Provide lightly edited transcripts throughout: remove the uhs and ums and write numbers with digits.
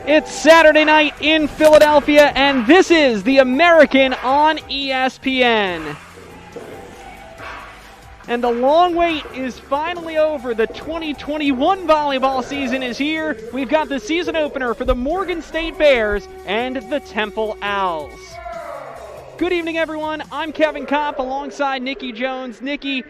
It's Saturday night in Philadelphia, and this is the American on ESPN. And the long wait is finally over. The 2021 volleyball season is here. We've got the season opener for the Morgan State Bears and the Temple Owls. Good evening, everyone. I'm Kevin Kopp alongside Nikki Jones. Nikki,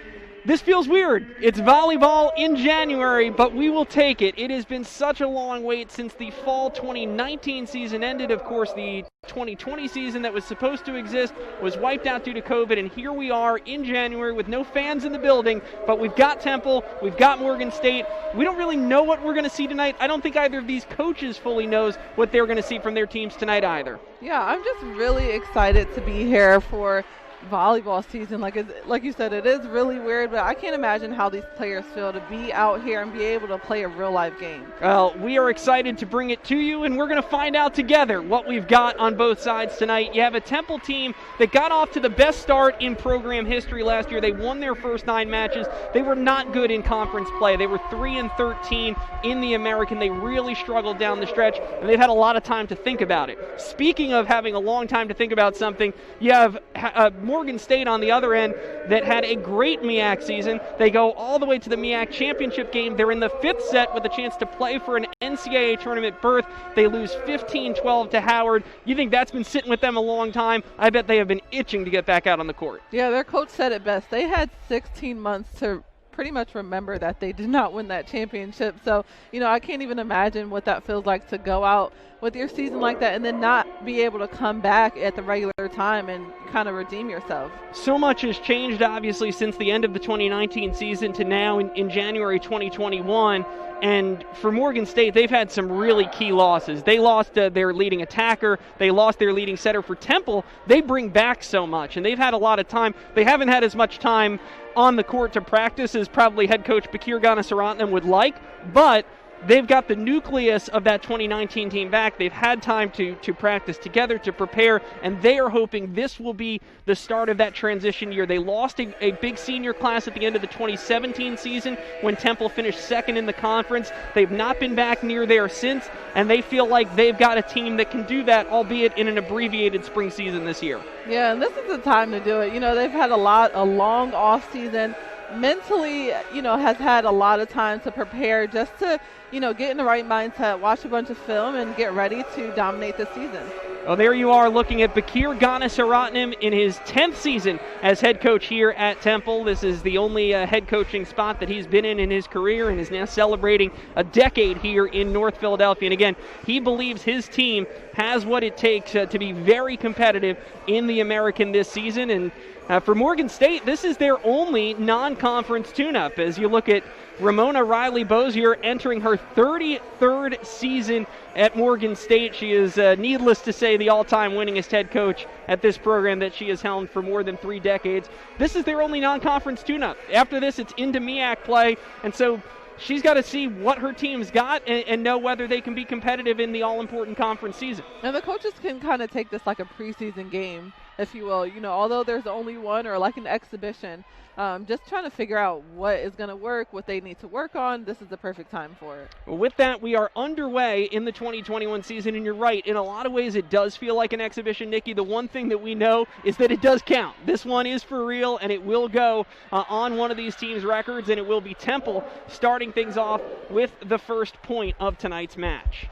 this feels weird. It's volleyball in January, but we will take it. It has been such a long wait since the fall 2019 season ended. Of course, the 2020 season that was supposed to exist was wiped out due to COVID, and here we are in January with no fans in the building, but we've got Temple, we've got Morgan State. We don't really know what we're going to see tonight. I don't think either of these coaches fully knows what they're going to see from their teams tonight either. Yeah, I'm just really excited to be here for volleyball season. Like you said, it is really weird, but I can't imagine how these players feel to be out here and be able to play a real life game. Well, we are excited to bring it to you, and we're going to find out together what we've got on both sides tonight. You have a Temple team that got off to the best start in program history last year. They won their first 9 matches. They were not good in conference play. They were 3-13 in the American. They really struggled down the stretch, and they've had a lot of time to think about it. Speaking of having a long time to think about something, you have Morgan State on the other end that had a great MEAC season. They go all the way to the MEAC championship game. They're in the 5th set with a chance to play for an NCAA tournament berth. They lose 15-12 to Howard. You think that's been sitting with them a long time? I bet they have been itching to get back out on the court. Yeah, their coach said it best. They had 16 months to pretty much remember that they did not win that championship. So, I can't even imagine what that feels like to go out with your season like that and then not be able to come back at the regular time and kind of redeem yourself. So much has changed, obviously, since the end of the 2019 season to now in January 2021. And for Morgan State, they've had some really key losses. They lost their leading attacker. They lost their leading setter. For Temple, they bring back so much, and they've had a lot of time. They haven't had as much time on the court to practice as probably head coach Bakir Ganasaratnam would like, but they've got the nucleus of that 2019 team back. They've had time to practice together, to prepare, and they are hoping this will be the start of that transition year. They lost a big senior class at the end of the 2017 season when Temple finished 2nd in the conference. They've not been back near there since, and they feel like they've got a team that can do that, albeit in an abbreviated spring season this year. Yeah, and this is the time to do it. They've had a long off season. Mentally, has had a lot of time to prepare just to, get in the right mindset, watch a bunch of film, and get ready to dominate the season. Well, there you are looking at Bakir Ganasaratnam in his 10th season as head coach here at Temple. This is the only head coaching spot that he's been in his career, and is now celebrating a decade here in North Philadelphia. And again, he believes his team has what it takes to be very competitive in the American this season. And for Morgan State, this is their only non-conference tune-up. As you look at Ramona Riley-Bozier entering her 33rd season at Morgan State. She is, needless to say, the all-time winningest head coach at this program that she has held for more than 3 decades. This is their only non-conference tune-up. After this, it's into MEAC play, and so she's got to see what her team's got and know whether they can be competitive in the all-important conference season. And the coaches can kind of take this like a preseason game, if you will. Although there's only one, or like an exhibition, just trying to figure out what is going to work, what they need to work on. This is the perfect time for it. Well, with that, we are underway in the 2021 season, and you're right. In a lot of ways, it does feel like an exhibition, Nikki. The one thing that we know is that it does count. This one is for real, and it will go on one of these teams' records, and it will be Temple starting things off with the first point of tonight's match.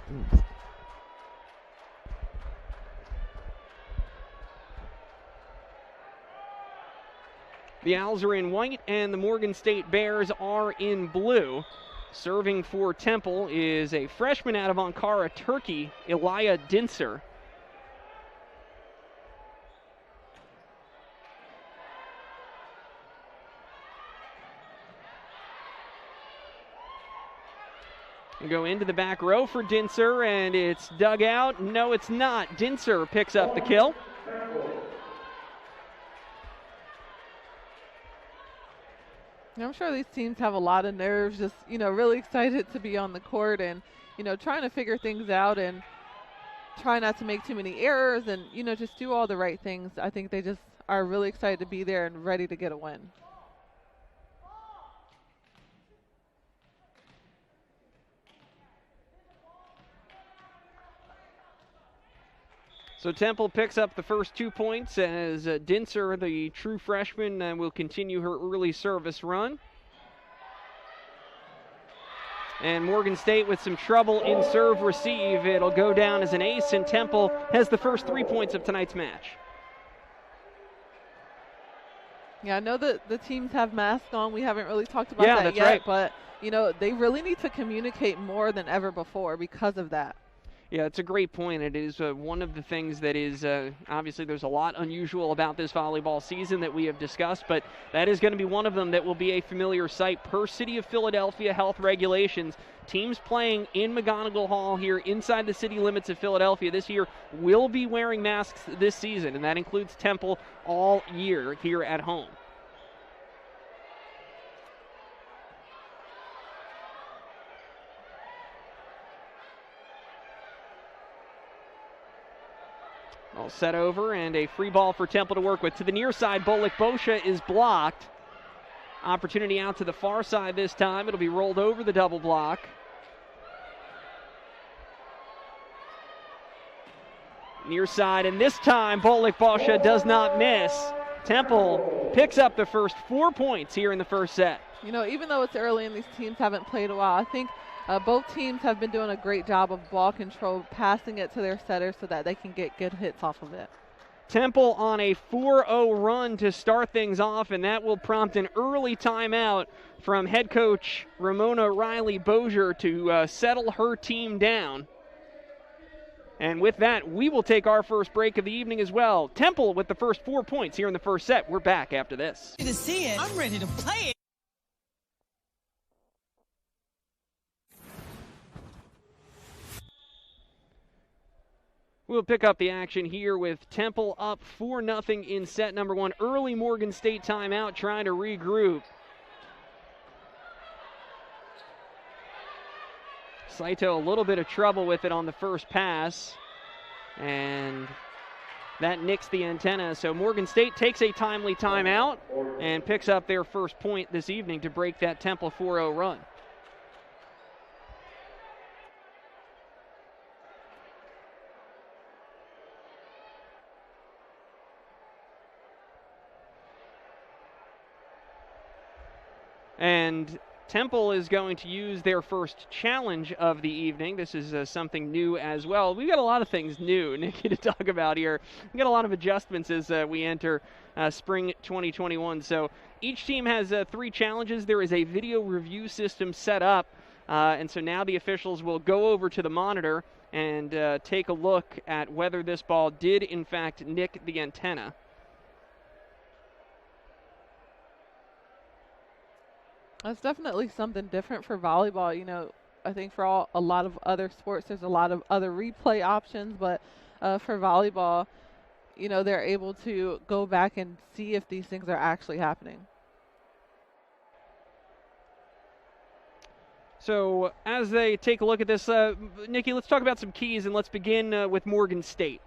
The Owls are in white, and the Morgan State Bears are in blue. Serving for Temple is a freshman out of Ankara, Turkey, Elia Dinser. We go into the back row for Dinser, and it's dug out. No, it's not. Dinser picks up the kill. I'm sure these teams have a lot of nerves, just, really excited to be on the court and, trying to figure things out and try not to make too many errors and, just do all the right things. I think they just are really excited to be there and ready to get a win. So Temple picks up the first 2 points as Dinser, the true freshman, will continue her early service run. And Morgan State with some trouble in serve receive. It'll go down as an ace, and Temple has the first 3 points of tonight's match. Yeah, I know that the teams have masks on. We haven't really talked about that yet, right. But, they really need to communicate more than ever before because of that. Yeah, it's a great point. It is one of the things that is, obviously there's a lot unusual about this volleyball season that we have discussed, but that is going to be one of them that will be a familiar sight per City of Philadelphia health regulations. Teams playing in McGonigal Hall here inside the city limits of Philadelphia this year will be wearing masks this season, and that includes Temple all year here at home. All set over, and a free ball for Temple to work with. To the near side, Bolik Bosha is blocked. Opportunity out to the far side this time. It'll be rolled over the double block. Near side, and this time Bolik Bosha does not miss. Temple picks up the first 4 points here in the first set. Even though it's early and these teams haven't played a while, I think both teams have been doing a great job of ball control, passing it to their setters so that they can get good hits off of it. Temple on a 4-0 run to start things off, and that will prompt an early timeout from head coach Ramona Riley-Bozier to settle her team down. And with that, we will take our first break of the evening as well. Temple with the first 4 points here in the first set. We're back after this. To see it, I'm ready to play it. We'll pick up the action here with Temple up 4-0 in set number 1. Early Morgan State timeout trying to regroup. Saito a little bit of trouble with it on the first pass, and that nicks the antenna. So Morgan State takes a timely timeout and picks up their first point this evening to break that Temple 4-0 run. And Temple is going to use their first challenge of the evening. This is something new as well. We've got a lot of things new, Nikki, to talk about here. We've got a lot of adjustments as we enter spring 2021. So each team has 3 challenges. There is a video review system set up, and so now the officials will go over to the monitor and take a look at whether this ball did, in fact, nick the antenna. That's definitely something different for volleyball. I think for a lot of other sports, there's a lot of other replay options, but for volleyball, they're able to go back and see if these things are actually happening. So as they take a look at this, Nikki, let's talk about some keys, and let's begin with Morgan State.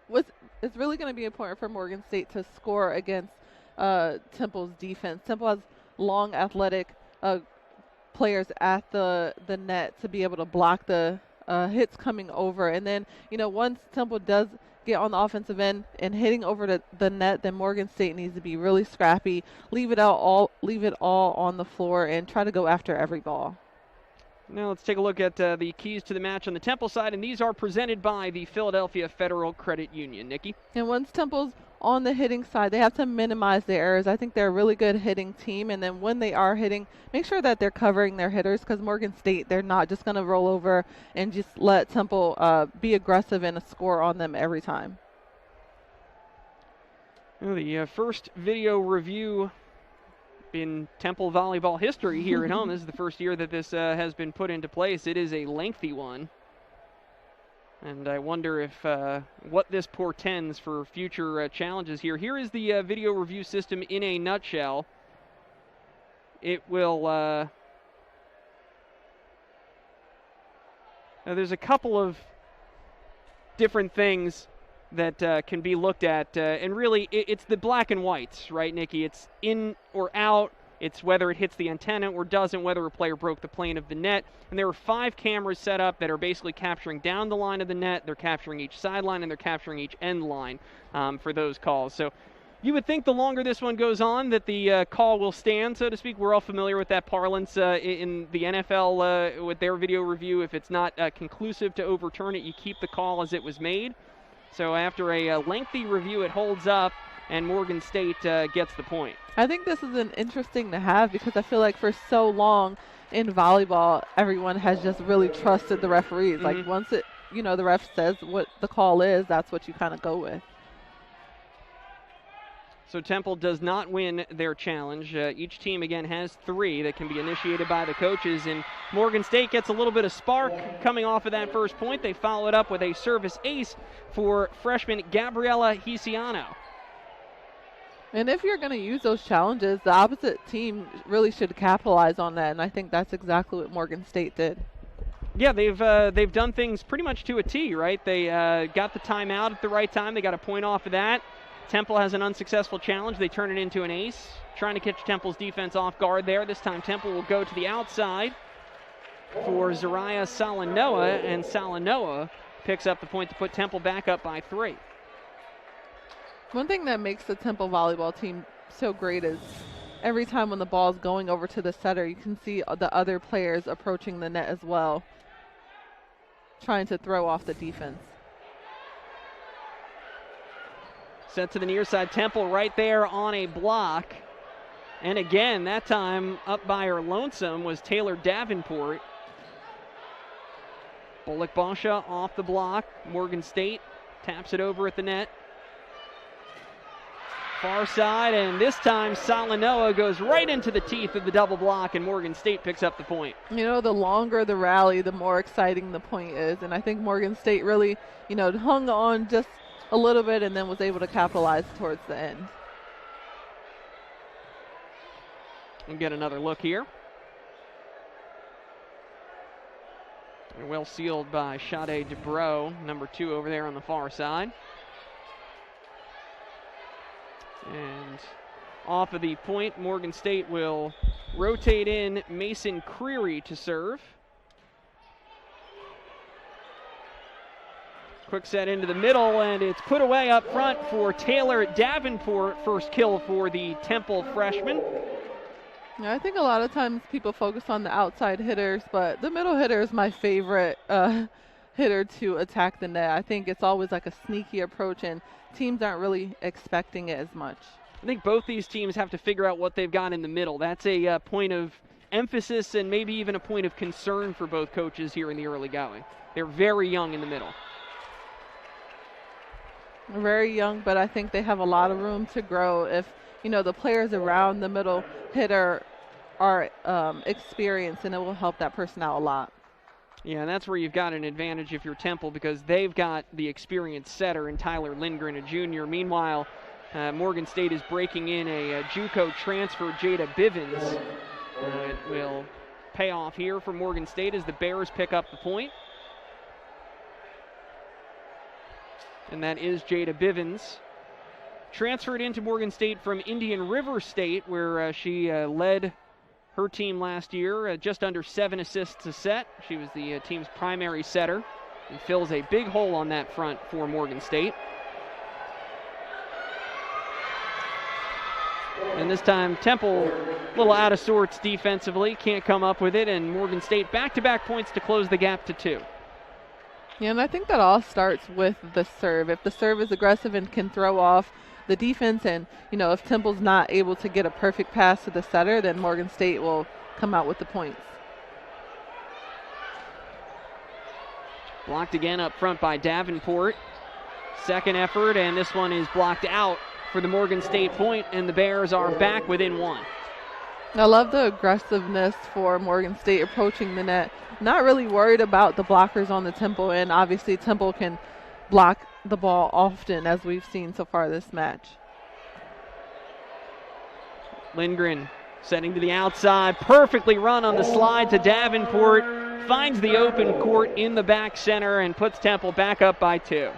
It's really going to be important for Morgan State to score against Temple's defense. Temple has long, athletic players at the net to be able to block the hits coming over. And then, once Temple does get on the offensive end and hitting over the net, then Morgan State needs to be really scrappy, leave it all on the floor, and try to go after every ball. Now let's take a look at the keys to the match on the Temple side, and these are presented by the Philadelphia Federal Credit Union. Nikki? And once Temple's on the hitting side, they have to minimize their errors. I think they're a really good hitting team, and then when they are hitting, make sure that they're covering their hitters, because Morgan State, they're not just going to roll over and just let Temple be aggressive and score on them every time. Well, the first video review in Temple volleyball history here at home. This is the first year that this has been put into place. It is a lengthy one. And I wonder if what this portends for future challenges here. Here is the video review system in a nutshell. It will... now there's a couple of different things that can be looked at. And really, it's the black and whites, right, Nikki? It's in or out, It's whether it hits the antenna or doesn't, whether a player broke the plane of the net. And there are 5 cameras set up that are basically capturing down the line of the net. They're capturing each sideline, and they're capturing each end line for those calls. So you would think the longer this one goes on that the call will stand, so to speak. We're all familiar with that parlance in the NFL with their video review. If it's not conclusive to overturn it, you keep the call as it was made. So after a lengthy review, it holds up, and Morgan State gets the point. I think this is an interesting to have because I feel like for so long in volleyball, everyone has just really trusted the referees. Like once it, the ref says what the call is, that's what you kind of go with. So Temple does not win their challenge. Each team, again, has 3 that can be initiated by the coaches. And Morgan State gets a little bit of spark coming off of that first point. They follow it up with a service ace for freshman Gabriella Hisiano. And if you're going to use those challenges, the opposite team really should capitalize on that. And I think that's exactly what Morgan State did. Yeah, they've done things pretty much to a T, right? They got the timeout at the right time. They got a point off of that. Temple has an unsuccessful challenge. They turn it into an ace, trying to catch Temple's defense off guard there. This time Temple will go to the outside for Zariah Salanoa, and Salanoa picks up the point to put Temple back up by 3. One thing that makes the Temple volleyball team so great is every time when the ball is going over to the setter, you can see the other players approaching the net as well, trying to throw off the defense. Set to the near side, Temple right there on a block. And again, that time up by her lonesome was Taylor Davenport. Bullock Basha off the block. Morgan State taps it over at the net. Far side, and this time Salanoa goes right into the teeth of the double block, and Morgan State picks up the point. The longer the rally, the more exciting the point is. And I think Morgan State really, hung on just a little bit and then was able to capitalize towards the end. We'll get another look here. And well sealed by Sade Dubrow, number 2 over there on the far side. And off of the point, Morgan State will rotate in Mason Creary to serve. Quick set into the middle, and it's put away up front for Taylor Davenport. First kill for the Temple freshman. Yeah, I think a lot of times people focus on the outside hitters, but the middle hitter is my favorite hitter to attack the net. I think it's always like a sneaky approach, and teams aren't really expecting it as much. I think both these teams have to figure out what they've got in the middle. That's a point of emphasis and maybe even a point of concern for both coaches here in the early going. They're very young in the middle. Very young, but I think they have a lot of room to grow if, the players around the middle hitter are experienced, and it will help that person out a lot. Yeah, and that's where you've got an advantage if you're Temple, because they've got the experienced setter in Tyler Lindgren, a junior. Meanwhile, Morgan State is breaking in a JUCO transfer, Jada Bivens. It will pay off here for Morgan State as the Bears pick up the point. And that is Jada Bivens. Transferred into Morgan State from Indian River State, where she led her team last year, just under 7 assists a set. She was the team's primary setter and fills a big hole on that front for Morgan State. And this time, Temple a little out of sorts defensively, can't come up with it, and Morgan State back-to-back points to close the gap to 2. Yeah, and I think that all starts with the serve. If the serve is aggressive and can throw off the defense, and, if Temple's not able to get a perfect pass to the setter, then Morgan State will come out with the points. Blocked again up front by Davenport. Second effort, and this one is blocked out for the Morgan State point, and the Bears are back within 1. I love the aggressiveness for Morgan State approaching the net. Not really worried about the blockers on the Temple end. Obviously, Temple can block the ball often, as we've seen so far this match. Lindgren setting to the outside, perfectly run on the slide to Davenport, finds the open court in the back center and puts Temple back up by 2.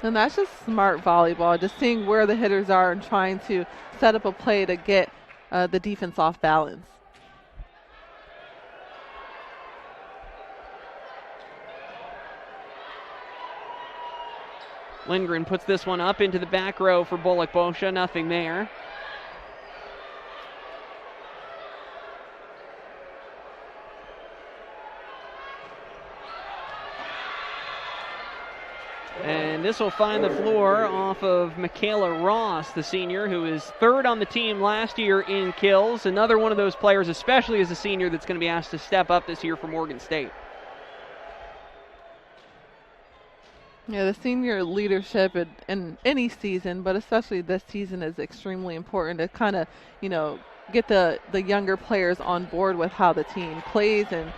And that's just smart volleyball, just seeing where the hitters are and trying to set up a play to get the defense off balance. Lindgren puts this one up into the back row for Bullock Bosha. Nothing there. And this will find the floor off of Michaela Ross, the senior, who is third on the team last year in kills. Another one of those players, especially as a senior, that's going to be asked to step up this year for Morgan State. Yeah, the senior leadership in any season, but especially this season, is extremely important to kind of, get the younger players on board with how the team plays and,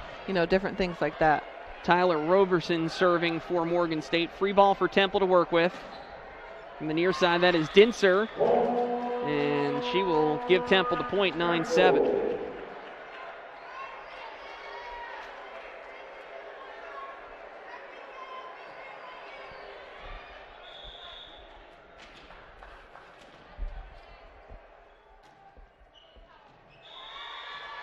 different things like that. Tyler Roberson serving for Morgan State. Free ball for Temple to work with. From the near side, that is Dinser. And she will give Temple the point, 9-7.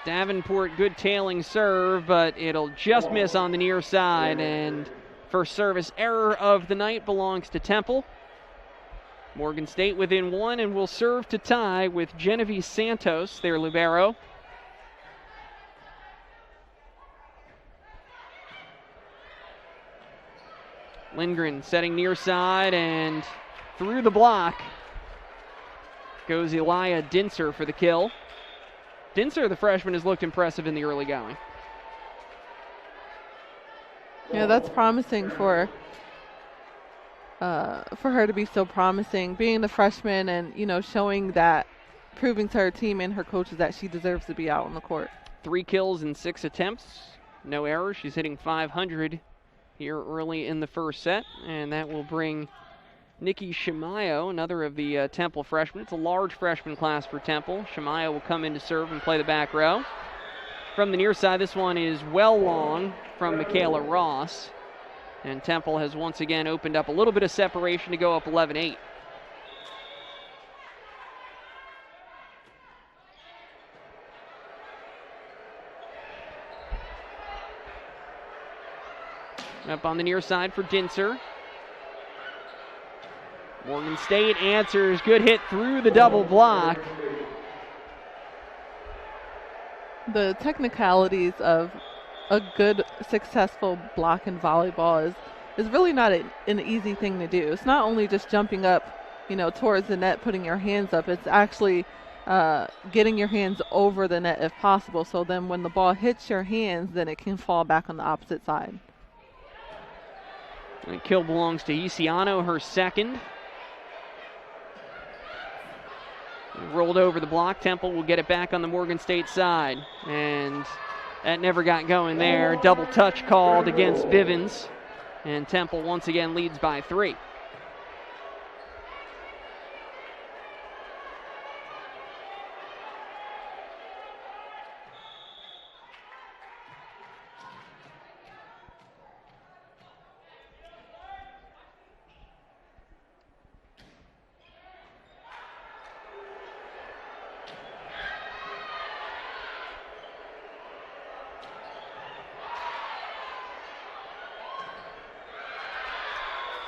Davenport, good tailing serve, but it'll just miss on the near side, and first service error of the night belongs to Temple. Morgan State within one and will serve to tie with Genevieve Santos, their libero. Lindgren setting near side, and through the block goes Elia Dinser for the kill. Dinser, the freshman, has looked impressive in the early going. Yeah, that's promising for her to be so promising, being the freshman and, showing that, proving to her team and her coaches that she deserves to be out on the court. 3 kills in 6 attempts, no errors. She's hitting .500 here early in the first set, and that will bring Nikki Shimayo, another of the Temple freshmen. It's a large freshman class for Temple. Shimayo will come in to serve and play the back row. From the near side, this one is well long from Michaela Ross. And Temple has once again opened up a little bit of separation to go up 11-8. Up on the near side for Dinser. Morgan State answers. Good hit through the double block. The technicalities of a good, successful block in volleyball is really not an easy thing to do. It's not only just jumping up, towards the net, putting your hands up. It's actually getting your hands over the net if possible. So then when the ball hits your hands, then it can fall back on the opposite side. The kill belongs to Isiano, her second. Rolled over the block. Temple will get it back on the Morgan State side. And that never got going there. Double touch called against Bivens. And Temple once again leads by 3.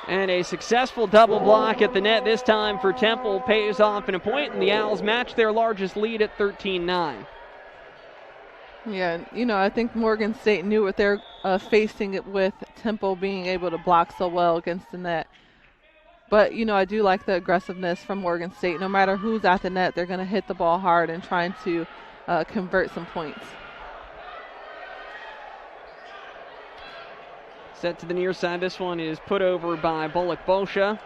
And a successful double block at the net this time for Temple pays off in a point, and the Owls match their largest lead at 13-9. Yeah, I think Morgan State knew what they're facing it with Temple being able to block so well against the net. But, I do like the aggressiveness from Morgan State. No matter who's at the net, they're going to hit the ball hard and trying to convert some points. Set to the near side. This one is put over by Bullock Bosha.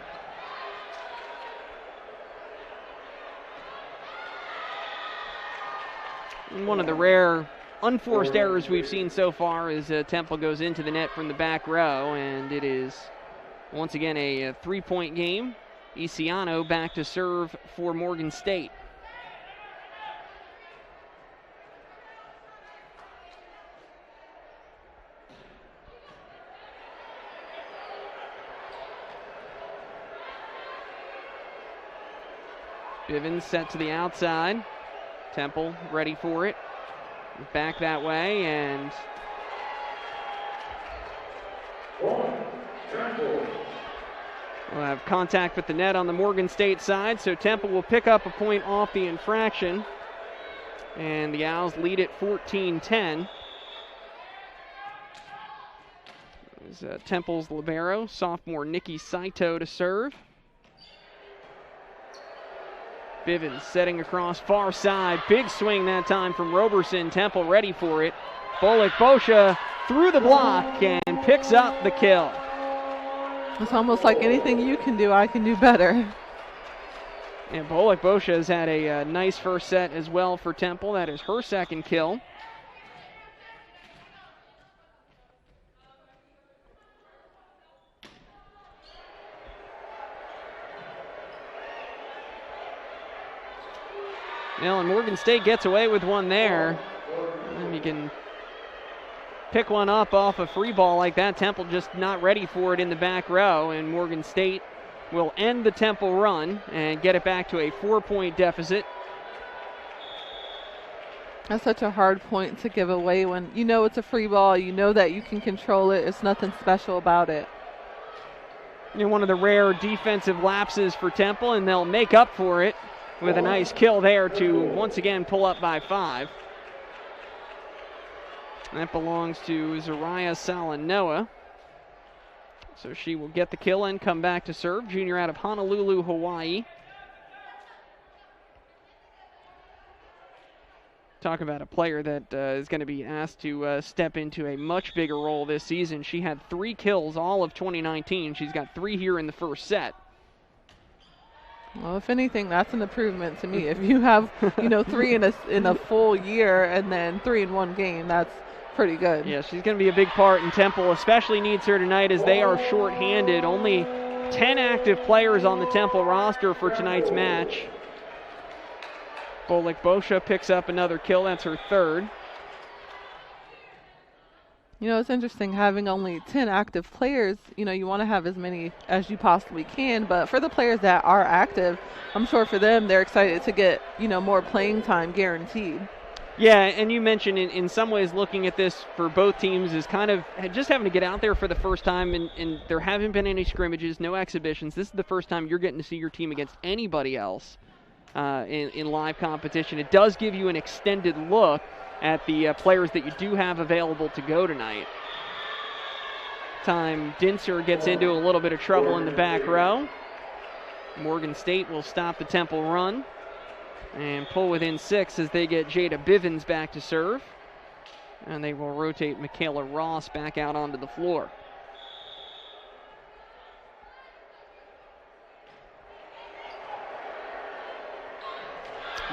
One of the rare unforced errors we've seen so far is Temple goes into the net from the back row, and it is once again a 3-point game. Isiano back to serve for Morgan State. Bivens set to the outside. Temple ready for it. Back that way, and we'll have contact with the net on the Morgan State side, so Temple will pick up a point off the infraction, and the Owls lead it 14-10. Temple's libero, sophomore Nikki Saito to serve. Bivens setting across far side. Big swing that time from Roberson. Temple ready for it. Bolick-Boscia through the block and picks up the kill. It's almost like anything you can do, I can do better. And Bolick-Boscia has had a nice first set as well for Temple. That is her second kill. Well, and Morgan State gets away with one there. And you can pick one up off a free ball like that. Temple just not ready for it in the back row, and Morgan State will end the Temple run and get it back to a 4-point deficit. That's such a hard point to give away when you know it's a free ball, you know that you can control it. It's nothing special about it. You know, one of the rare defensive lapses for Temple, and they'll make up for it with a nice kill there to once again pull up by 5. That belongs to Zariah Salanoa. So she will get the kill and come back to serve. Junior out of Honolulu, Hawaii. Talk about a player that is going to be asked to step into a much bigger role this season. She had 3 kills all of 2019. She's got 3 here in the first set. Well, if anything, that's an improvement to me. If you have, 3 in a full year and then 3 in one game, that's pretty good. Yeah, she's going to be a big part, and Temple especially needs her tonight as they are shorthanded. Only 10 active players on the Temple roster for tonight's match. Bolick-Boscia picks up another kill. That's her 3rd. It's interesting having only 10 active players. You want to have as many as you possibly can, but for the players that are active, I'm sure for them, they're excited to get, more playing time guaranteed. Yeah, and you mentioned in some ways looking at this for both teams is kind of just having to get out there for the first time, and there haven't been any scrimmages, no exhibitions. This is the first time you're getting to see your team against anybody else in live competition. It does give you an extended look at the players that you do have available to go tonight. Dinser gets into a little bit of trouble in the back row. Morgan State will stop the Temple run and pull within 6 as they get Jada Bivens back to serve. And they will rotate Michaela Ross back out onto the floor.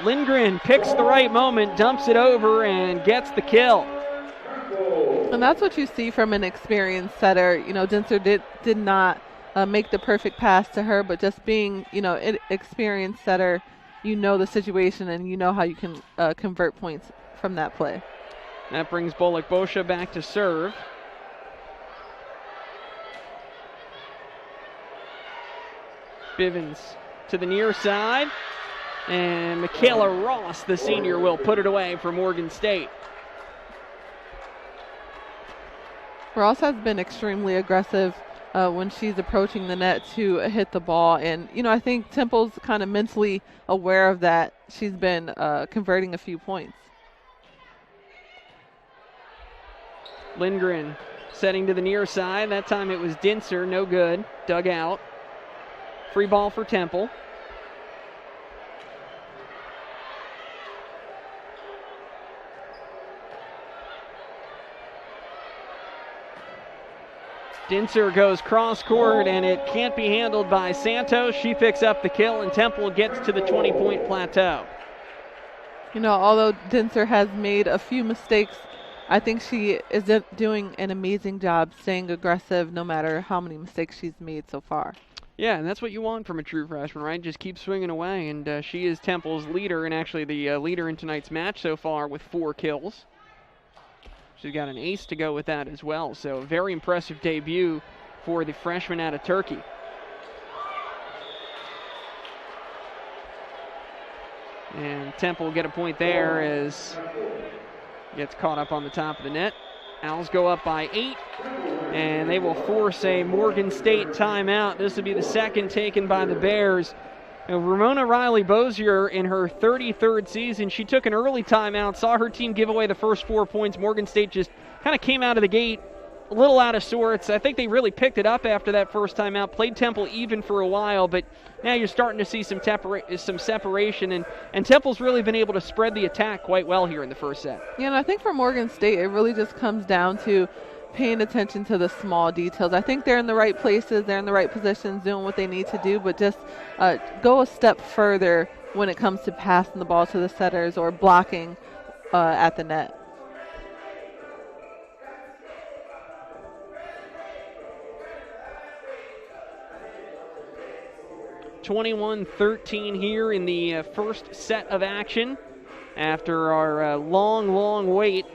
Lindgren picks the right moment, dumps it over, and gets the kill. And that's what you see from an experienced setter. Dinser did not make the perfect pass to her, but just being, an experienced setter, the situation and you know how you can convert points from that play. That brings Bolick-Boscia back to serve. Bivens to the near side. And Michaela Ross, the senior, will put it away for Morgan State. Ross has been extremely aggressive when she's approaching the net to hit the ball. And, I think Temple's kind of mentally aware of that. She's been converting a few points. Lindgren setting to the near side. That time it was Dinser, no good. Dug out. Free ball for Temple. Dinser goes cross court, and it can't be handled by Santos. She picks up the kill, and Temple gets to the 20-point plateau. Although Dinser has made a few mistakes, I think she is doing an amazing job staying aggressive no matter how many mistakes she's made so far. Yeah, and that's what you want from a true freshman, right? Just keep swinging away, and she is Temple's leader, and actually the leader in tonight's match so far with 4 kills. She's got an ace to go with that as well. So a very impressive debut for the freshman out of Turkey. And Temple will get a point there as gets caught up on the top of the net. Owls go up by 8, and they will force a Morgan State timeout. This will be the second taken by the Bears. Ramona Riley-Bozier, in her 33rd season, she took an early timeout, saw her team give away the first 4 points. Morgan State just kind of came out of the gate a little out of sorts. I think they really picked it up after that first timeout, played Temple even for a while, but now you're starting to see some separation, and Temple's really been able to spread the attack quite well here in the first set. Yeah, and I think for Morgan State, it really just comes down to paying attention to the small details. I think they're in the right places, they're in the right positions, doing what they need to do, but just go a step further when it comes to passing the ball to the setters or blocking at the net. (21-13) here in the first set of action after our long wait.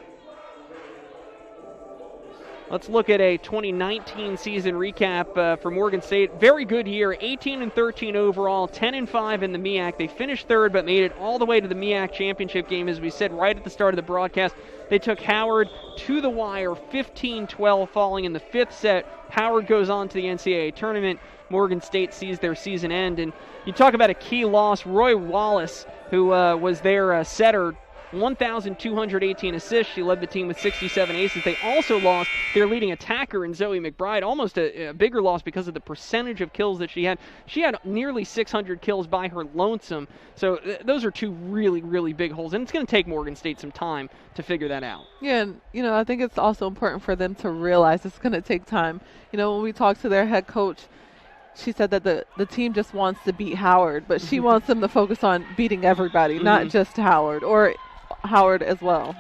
Let's look at a 2019 season recap for Morgan State. Very good year, 18-13 overall, 10-5 in the MEAC. They finished third but made it all the way to the MEAC championship game. As we said right at the start of the broadcast, they took Howard to the wire, 15-12, falling in the fifth set. Howard goes on to the NCAA tournament. Morgan State sees their season end. And you talk about a key loss, Roy Wallace, who was their setter, 1,218 assists. She led the team with 67 aces. They also lost their leading attacker in Zoe McBride, almost a bigger loss because of the percentage of kills that she had. She had nearly 600 kills by her lonesome. So those are two really, really big holes, and it's going to take Morgan State some time to figure that out. Yeah, and I think it's also important for them to realize it's going to take time. When we talked to their head coach, she said that the team just wants to beat Howard, but she wants them to focus on beating everybody, not just Howard, or Howard as well.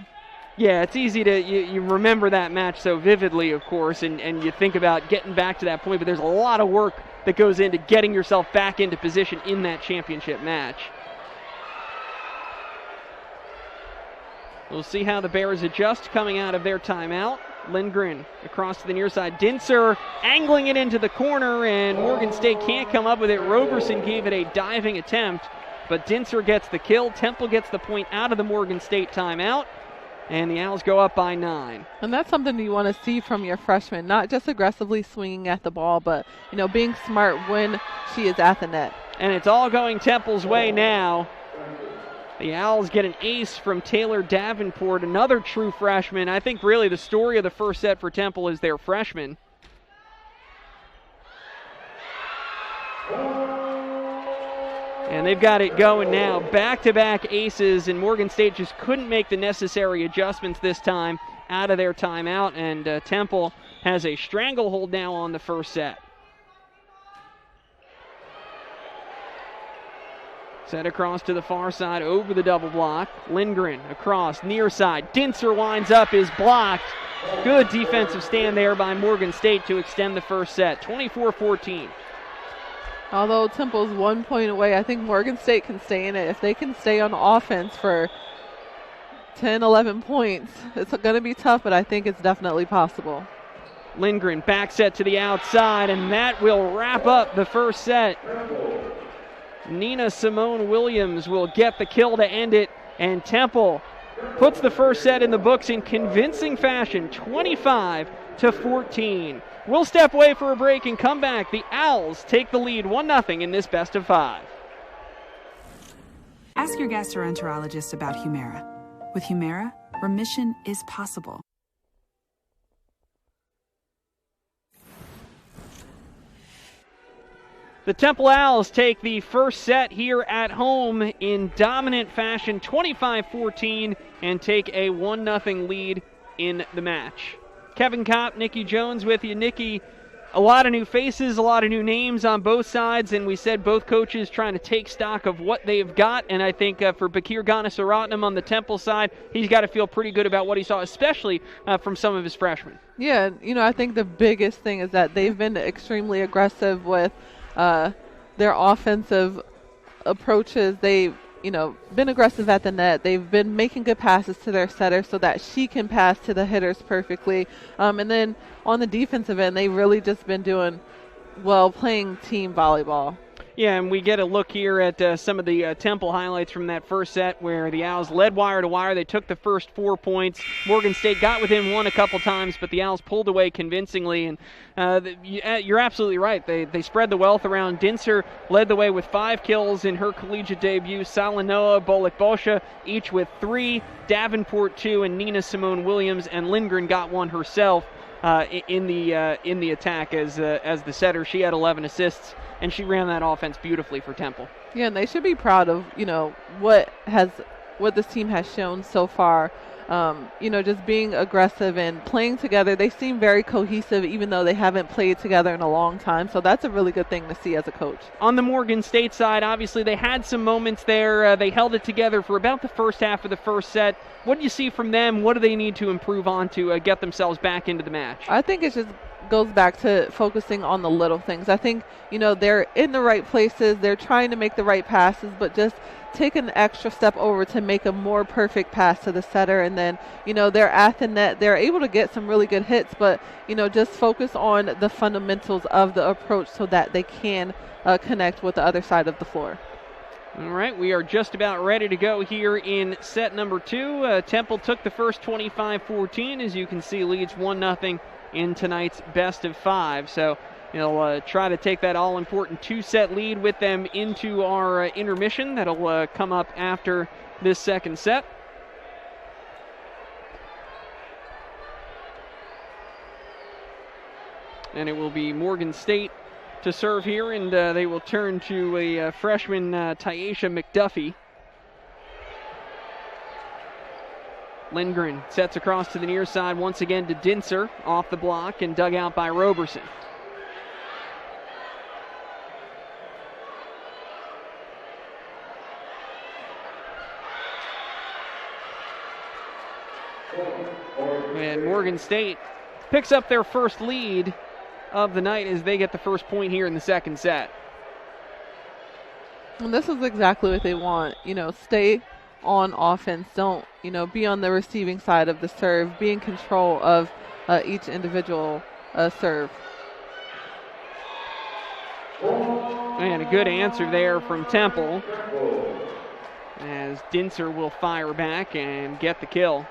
Yeah, it's easy to, you remember that match so vividly, of course, and you think about getting back to that point, but there's a lot of work that goes into getting yourself back into position in that championship match. We'll see how the Bears adjust coming out of their timeout. Lindgren across to the near side. Dinser angling it into the corner, and Morgan State can't come up with it. Roberson gave it a diving attempt, but Dinser gets the kill. Temple gets the point out of the Morgan State timeout, and the Owls go up by 9. And that's something you want to see from your freshman, not just aggressively swinging at the ball, but being smart when she is at the net. And it's all going Temple's way now. The Owls get an ace from Taylor Davenport, another true freshman. I think really the story of the first set for Temple is their freshman. And they've got it going now. Back-to-back aces, and Morgan State just couldn't make the necessary adjustments this time out of their timeout, and Temple has a stranglehold now on the first set. Set across to the far side, over the double block. Lindgren across, near side. Dinser winds up, is blocked. Good defensive stand there by Morgan State to extend the first set, 24-14. Although Temple's 1 point away, I think Morgan State can stay in it. If they can stay on offense for 10, 11 points, it's going to be tough, but I think it's definitely possible. Lindgren back set to the outside, and that will wrap up the first set. Nina Simone Williams will get the kill to end it, and Temple puts the first set in the books in convincing fashion, 25-14. We'll step away for a break and come back. The Owls take the lead 1-0 in this best of 5. Ask your gastroenterologist about Humira. With Humira, remission is possible. The Temple Owls take the first set here at home in dominant fashion, 25-14, and take a 1-0 lead in the match. Kevin Kopp, Nikki Jones with you. Nikki, a lot of new faces, a lot of new names on both sides, and we said both coaches trying to take stock of what they've got, and I think for Bakir Ganesaratnam on the Temple side, he's got to feel pretty good about what he saw, especially from some of his freshmen. Yeah, I think the biggest thing is that they've been extremely aggressive with their offensive approaches. They've, been aggressive at the net. They've been making good passes to their setter so that she can pass to the hitters perfectly. And then on the defensive end, they've really just been doing well, playing team volleyball. Yeah, and we get a look here at some of the Temple highlights from that first set where the Owls led wire to wire. They took the first 4 points. Morgan State got within one a couple times, but the Owls pulled away convincingly. And you're absolutely right. They spread the wealth around. Dinser led the way with 5 kills in her collegiate debut. Salanoa, Bolik Bosha, each with 3. Davenport 2, and Nina Simone Williams and Lindgren got one herself in the attack as the setter. She had 11 assists. And she ran that offense beautifully for Temple. Yeah, and they should be proud of, what this team has shown so far. Just being aggressive and playing together. They seem very cohesive even though they haven't played together in a long time. So that's a really good thing to see as a coach. On the Morgan State side, obviously they had some moments there. They held it together for about the first half of the first set. What do you see from them? What do they need to improve on to get themselves back into the match? I think it just goes back to focusing on the little things. I think, they're in the right places. They're trying to make the right passes, but just take an extra step over to make a more perfect pass to the setter. And then, they're at the net. They're able to get some really good hits, but, just focus on the fundamentals of the approach so that they can connect with the other side of the floor. All right, we are just about ready to go here in set number 2. Temple took the first 25-14. As you can see, leads 1-0 in tonight's best of 5. So they'll try to take that all-important 2-set lead with them into our intermission. That'll come up after this second set. And it will be Morgan State to serve here, and they will turn to a freshman, Tyasha McDuffie. Lindgren sets across to the near side once again to Dinser, off the block and dug out by Roberson. And Morgan State picks up their first lead of the night as they get the first point here in the second set. And this is exactly what they want. Stay on offense. Don't, be on the receiving side of the serve. Be in control of each individual serve. And a good answer there from Temple as Dinser will fire back and get the kill.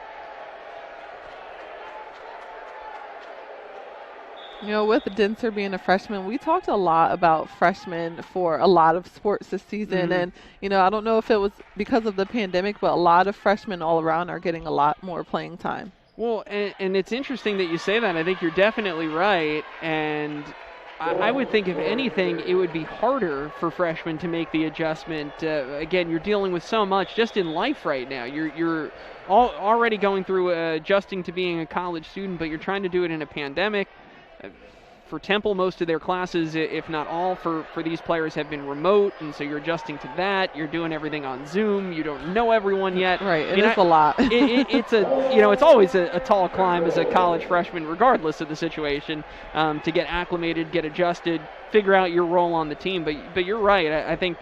With Dinser being a freshman, we talked a lot about freshmen for a lot of sports this season. Mm-hmm. And, I don't know if it was because of the pandemic, but a lot of freshmen all around are getting a lot more playing time. Well, and it's interesting that you say that. I think you're definitely right. And I would think, if anything, it would be harder for freshmen to make the adjustment. Again, you're dealing with so much just in life right now. You're already going through adjusting to being a college student, but you're trying to do it in a pandemic. For Temple, most of their classes, if not all, for these players have been remote, and so you're adjusting to that. You're doing everything on Zoom. You don't know everyone yet. Right, it is a lot. It's always a tall climb as a college freshman, regardless of the situation, to get acclimated, get adjusted, figure out your role on the team. But you're right. I think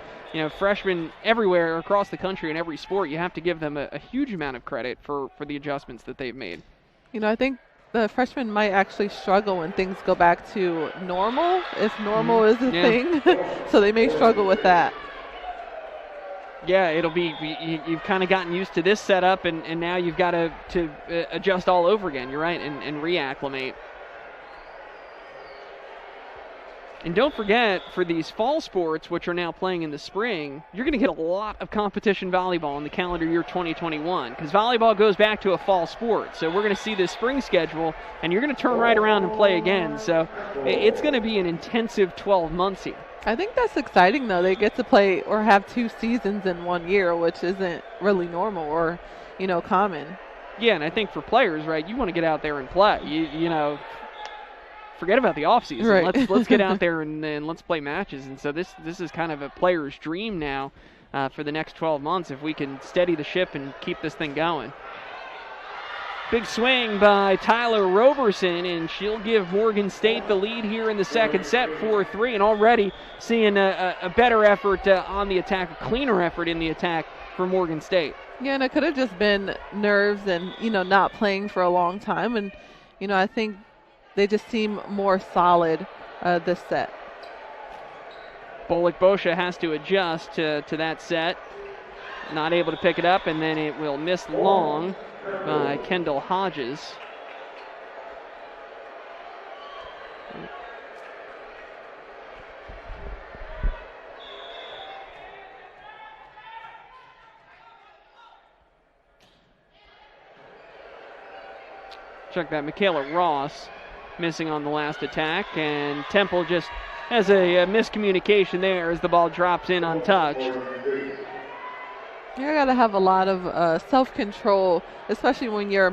freshmen everywhere across the country in every sport, you have to give them a huge amount of credit for the adjustments that they've made. I think the freshmen might actually struggle when things go back to normal, if normal is a thing. So they may struggle with that. Yeah, it'll be, you've kind of gotten used to this setup, and now you've got to adjust all over again. You're right, and reacclimate. And don't forget, for these fall sports, which are now playing in the spring, you're going to get a lot of competition volleyball in the calendar year 2021, because volleyball goes back to a fall sport. So we're going to see this spring schedule, and you're going to turn right around and play again. So it's going to be an intensive 12 months here. I think that's exciting, though. They get to play or have 2 seasons in 1 year, which isn't really normal or, common. Yeah, and I think for players, right, you want to get out there and play. You know, forget about the offseason. Right. Let's get out there and let's play matches. And so this is kind of a player's dream now for the next 12 months if we can steady the ship and keep this thing going. Big swing by Tyler Roberson, and she'll give Morgan State the lead here in the second set, 4-3, and already seeing a better effort on the attack, a cleaner effort in the attack for Morgan State. Yeah, and it could have just been nerves and, not playing for a long time. And, I think they just seem more solid this set. Bullock-Bosha has to adjust to that set. Not able to pick it up, and then it will miss long by Kendall Hodges. Check that, Michaela Ross missing on the last attack, and Temple just has a miscommunication there as the ball drops in untouched. You got to have a lot of self-control, especially when you're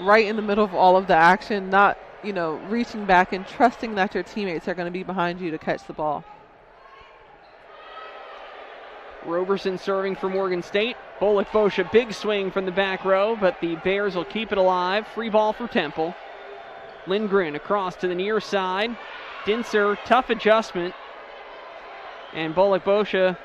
right in the middle of all of the action, not, reaching back and trusting that your teammates are going to be behind you to catch the ball. Roberson serving for Morgan State. Bullock-Bosha, big swing from the back row, but the Bears will keep it alive. Free ball for Temple. Lindgren across to the near side. Dinser, tough adjustment. And Bullock-Bosha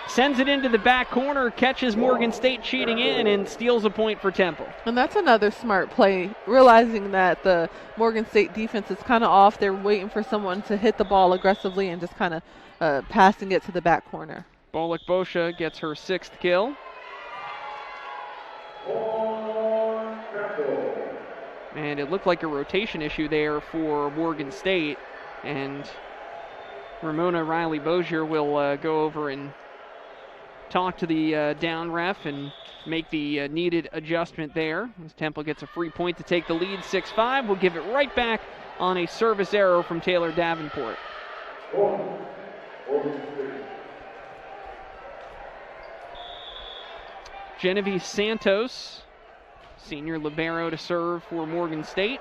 sends it into the back corner, catches Morgan State cheating in, and steals a point for Temple. And that's another smart play, realizing that the Morgan State defense is kind of off. They're waiting for someone to hit the ball aggressively and just kind of passing it to the back corner. Bullock-Bosha gets her 6th kill. And it looked like a rotation issue there for Morgan State. And Ramona Riley-Bozier will go over and talk to the down ref and make the needed adjustment there. As Temple gets a free point to take the lead 6-5. We'll give it right back on a service error from Taylor Davenport. Genevieve Santos, senior libero, to serve for Morgan State.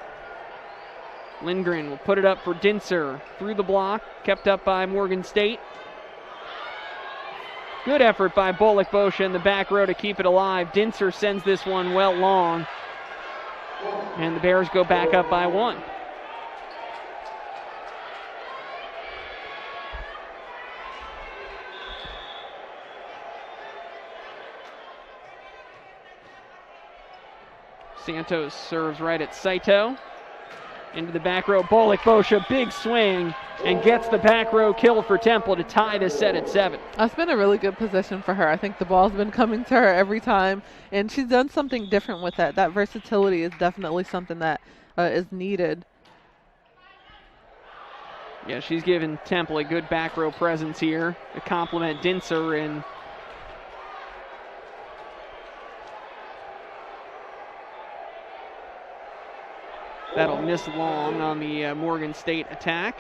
Lindgren will put it up for Dinser. Through the block, kept up by Morgan State. Good effort by Bullock-Bosha in the back row to keep it alive. Dinser sends this one well long. And the Bears go back up by 1. Santos serves right at Saito. Into the back row, Bullock-Bosha, big swing, and gets the back row kill for Temple to tie this set at 7. That's been a really good position for her. I think the ball's been coming to her every time, and she's done something different with that. That versatility is definitely something that is needed. Yeah, she's given Temple a good back row presence here to complement Dinser, and that'll miss long on the Morgan State attack.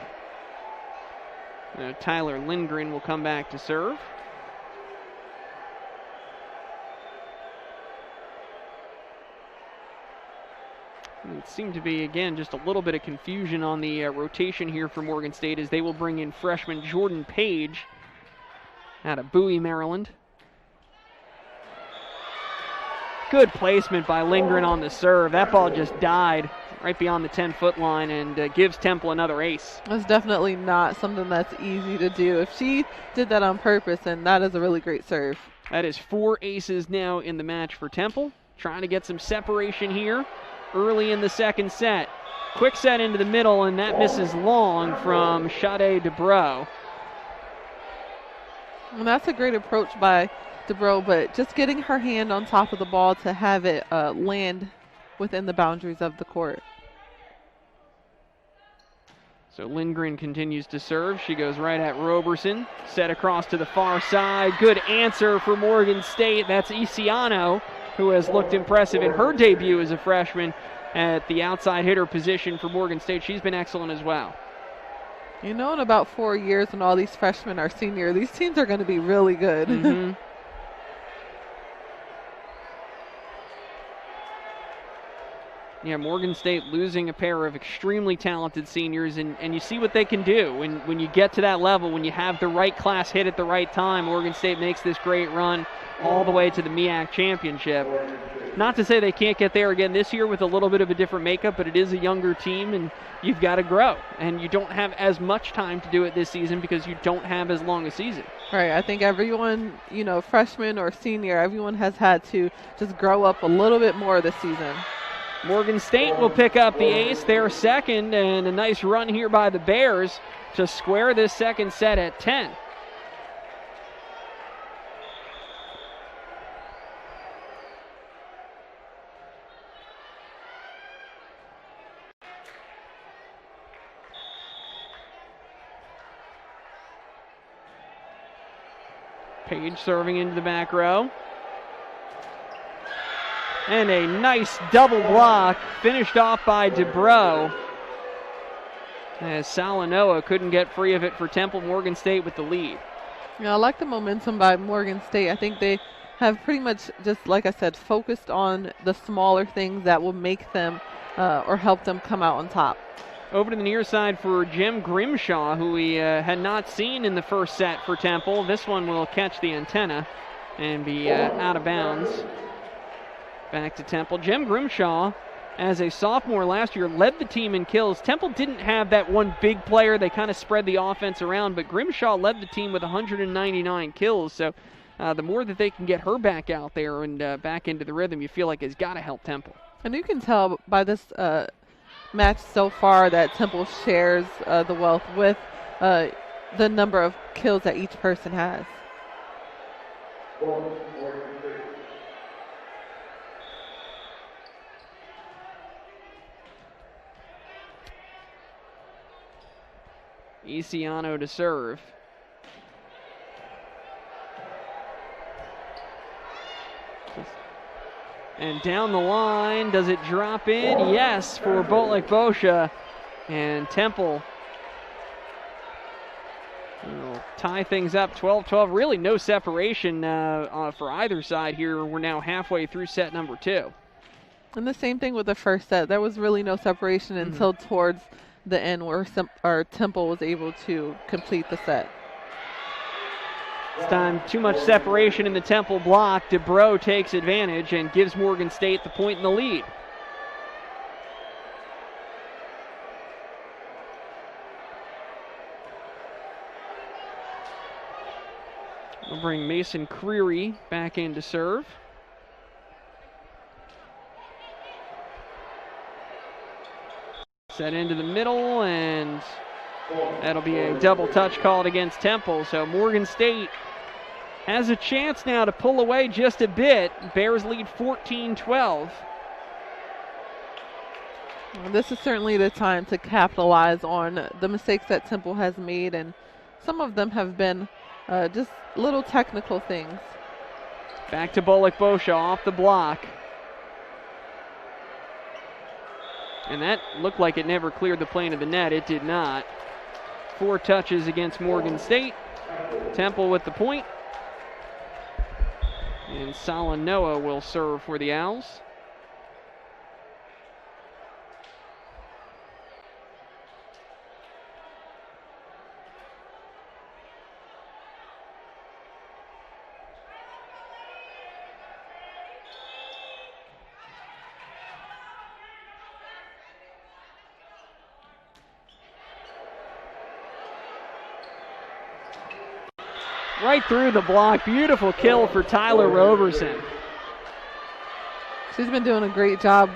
Tyler Lindgren will come back to serve. It seemed to be, again, just a little bit of confusion on the rotation here for Morgan State as they will bring in freshman Jordan Page out of Bowie, Maryland. Good placement by Lindgren on the serve. That ball just died right beyond the 10-foot line and gives Temple another ace. That's definitely not something that's easy to do. If she did that on purpose, then that is a really great serve. That is 4 aces now in the match for Temple. Trying to get some separation here early in the second set. Quick set into the middle, and that misses long from Sade Dubrow. Well, that's a great approach by Dubrow, but just getting her hand on top of the ball to have it land within the boundaries of the court. So Lindgren continues to serve. She goes right at Roberson. Set across to the far side. Good answer for Morgan State. That's Isiano, who has looked impressive in her debut as a freshman at the outside hitter position for Morgan State. She's been excellent as well. You know, in about 4 years when all these freshmen are senior, these teams are going to be really good. Mm-hmm. Yeah, Morgan State losing a pair of extremely talented seniors, and you see what they can do. When you get to that level, when you have the right class hit at the right time, Morgan State makes this great run all the way to the MEAC championship. Not to say they can't get there again this year with a little bit of a different makeup, but it is a younger team, and you've got to grow. And you don't have as much time to do it this season because you don't have as long a season. Right, I think everyone, freshman or senior, everyone has had to just grow up a little bit more this season. Morgan State will pick up the ace, their second, and a nice run here by the Bears to square this second set at 10. Page serving into the back row. And a nice double block finished off by DeBro. As Salanoa couldn't get free of it for Temple. Morgan State with the lead. Yeah, I like the momentum by Morgan State. I think they have pretty much just, like I said, focused on the smaller things that will make them or help them come out on top. Over to the near side for Jim Grimshaw, who we had not seen in the first set for Temple. This one will catch the antenna and be out of bounds. Back to Temple. Jim Grimshaw, as a sophomore last year, led the team in kills. Temple didn't have that one big player. They kind of spread the offense around, but Grimshaw led the team with 199 kills. So the more that they can get her back out there and back into the rhythm, you feel like has got to help Temple. And you can tell by this match so far that Temple shares the wealth with the number of kills that each person has. Isiano to serve. And down the line, does it drop in? Yes, for Bolek Bosha. And Temple will tie things up 12-12. Really no separation for either side here. We're now halfway through set number 2. And the same thing with the first set. There was really no separation until towards the end where Temple was able to complete the set. This time, too much separation in the Temple block. DeBro takes advantage and gives Morgan State the point in the lead. We'll bring Mason Creary back in to serve. Set into the middle, and that'll be a double touch called against Temple. So Morgan State has a chance now to pull away just a bit. Bears lead 14-12. Well, this is certainly the time to capitalize on the mistakes that Temple has made, and some of them have been just little technical things. Back to Bolek Bosha off the block. And that looked like it never cleared the plane of the net. It did not. 4 touches against Morgan State. Temple with the point. And Salanoa will serve for the Owls. Right through the block. Beautiful kill for Tyler Roberson. She's been doing a great job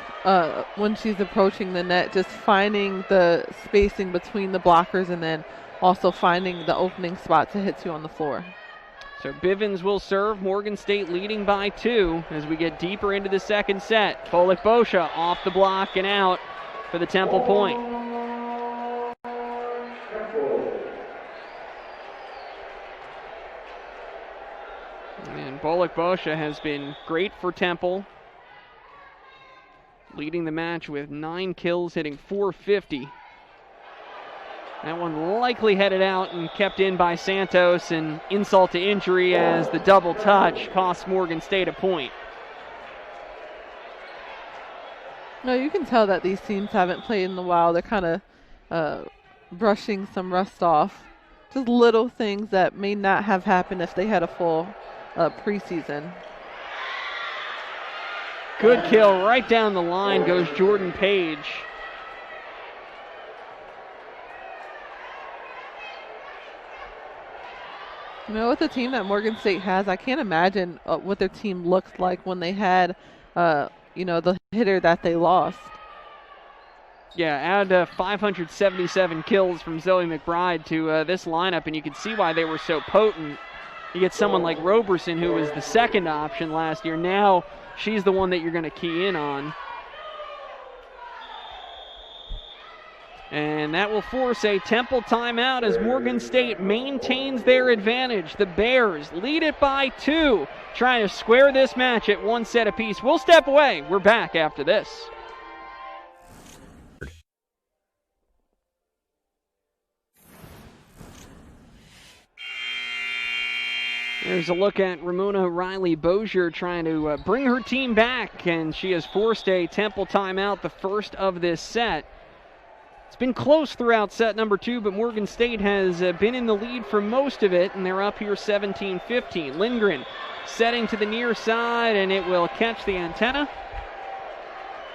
when she's approaching the net, just finding the spacing between the blockers and then also finding the opening spot to hit to on the floor. So Bivens will serve. Morgan State leading by 2 as we get deeper into the second set. Bolek Bosha off the block and out for the Temple point. And Bolek Bosha has been great for Temple, leading the match with 9 kills, hitting .450. That one likely headed out and kept in by Santos, and insult to injury as the double touch costs Morgan State a point. No, you can tell that these teams haven't played in a while. They're kind of brushing some rust off. Just little things that may not have happened if they had a full preseason. Good kill right down the line goes Jordan Page. You know, with the team that Morgan State has, I can't imagine what their team looked like when they had, the hitter that they lost. Yeah, add 577 kills from Zoe McBride to this lineup, and you can see why they were so potent. You get someone like Roberson, who was the second option last year. Now she's the one that you're going to key in on. And that will force a Temple timeout as Morgan State maintains their advantage. The Bears lead it by 2, trying to square this match at 1 set apiece. We'll step away. We're back after this. There's a look at Ramona Riley-Bozier trying to bring her team back, and she has forced a Temple timeout, the first of this set. It's been close throughout set number 2, but Morgan State has been in the lead for most of it, and they're up here 17-15. Lindgren setting to the near side, and it will catch the antenna.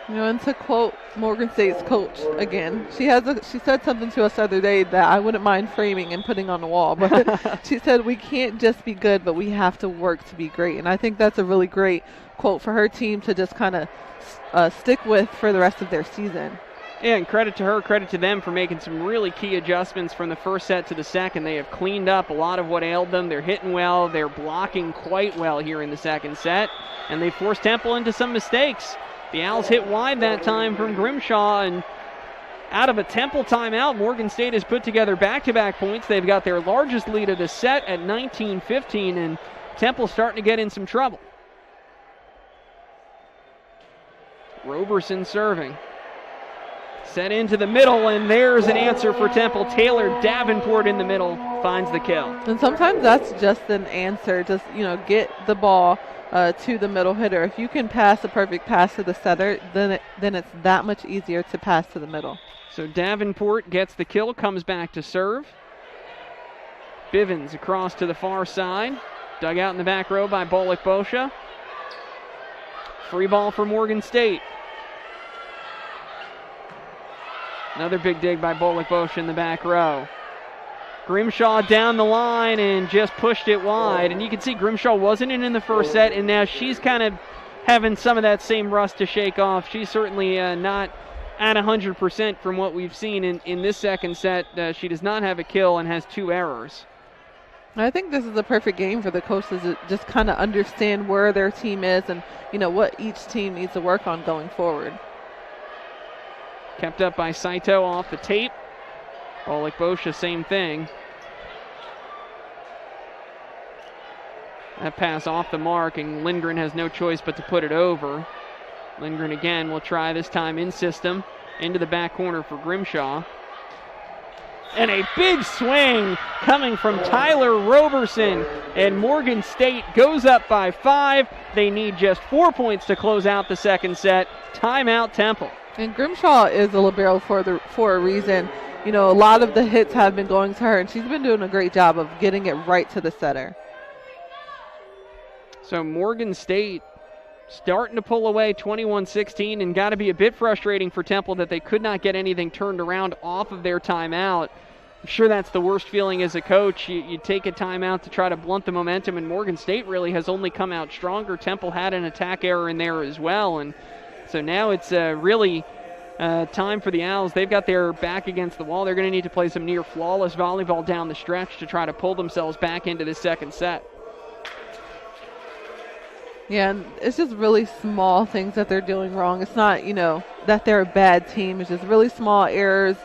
You know, and to quote Morgan State's coach again, she said something to us the other day that I wouldn't mind framing and putting on the wall. But she said, we can't just be good, but we have to work to be great. And I think that's a really great quote for her team to just kind of stick with for the rest of their season. Yeah, and credit to her, credit to them for making some really key adjustments from the first set to the second. They have cleaned up a lot of what ailed them. They're hitting well. They're blocking quite well here in the second set. And they forced Temple into some mistakes. The Owls hit wide that time from Grimshaw, and out of a Temple timeout, Morgan State has put together back-to-back points. They've got their largest lead of the set at 19-15, and Temple's starting to get in some trouble. Roberson serving. Set into the middle, and there's an answer for Temple. Taylor Davenport in the middle finds the kill. And sometimes that's just an answer. Just, get the ball to the middle hitter. If you can pass a perfect pass to the setter, then it's that much easier to pass to the middle. So Davenport gets the kill, comes back to serve. Bivens across to the far side. Dug out in the back row by Bolick-Boscia. Free ball for Morgan State. Another big dig by Bolick-Boscia in the back row. Grimshaw down the line and just pushed it wide. And you can see Grimshaw wasn't in the first set, and now she's kind of having some of that same rust to shake off. She's certainly not at 100% from what we've seen in this second set. She does not have a kill and has 2 errors. I think this is a perfect game for the coaches to just kind of understand where their team is and, what each team needs to work on going forward. Kept up by Saito off the tape. Bolick-Boscia, same thing. That pass off the mark, and Lindgren has no choice but to put it over. Lindgren again will try this time in system. Into the back corner for Grimshaw. And a big swing coming from Tyler Roberson. And Morgan State goes up by 5. They need just 4 points to close out the second set. Timeout Temple. And Grimshaw is a libero for a reason. A lot of the hits have been going to her, and she's been doing a great job of getting it right to the setter. So Morgan State starting to pull away 21-16, and got to be a bit frustrating for Temple that they could not get anything turned around off of their timeout. I'm sure that's the worst feeling as a coach. You take a timeout to try to blunt the momentum, and Morgan State really has only come out stronger. Temple had an attack error in there as well, and so now it's really time for the Owls. They've got their back against the wall. They're going to need to play some near flawless volleyball down the stretch to try to pull themselves back into this second set. Yeah, and it's just really small things that they're doing wrong. It's not, that they're a bad team. It's just really small errors,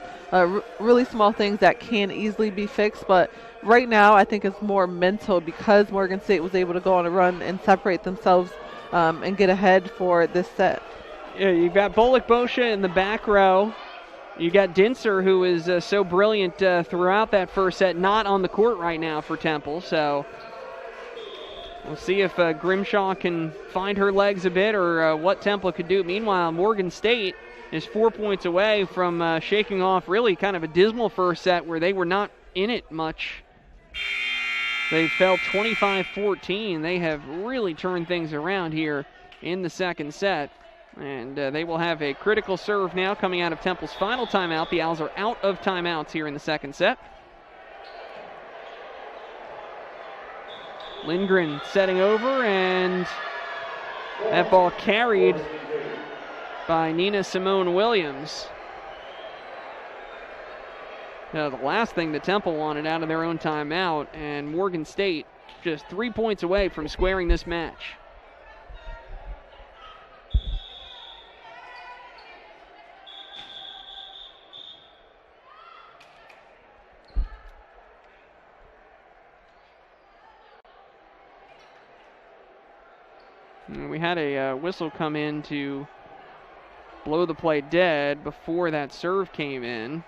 really small things that can easily be fixed. But right now, I think it's more mental because Morgan State was able to go on a run and separate themselves and get ahead for this set. Yeah, you've got Bolick-Boscia in the back row. You got Dinser, who is so brilliant throughout that first set, not on the court right now for Temple. So we'll see if Grimshaw can find her legs a bit or what Temple could do. Meanwhile, Morgan State is 4 points away from shaking off really kind of a dismal first set where they were not in it much. They fell 25-14. They have really turned things around here in the second set. And they will have a critical serve now coming out of Temple's final timeout. The Owls are out of timeouts here in the second set. Lindgren setting over, and that ball carried by Nina Simone Williams. The last thing that Temple wanted out of their own timeout, and Morgan State just 3 points away from squaring this match. And we had a whistle come in to blow the play dead before that serve came in.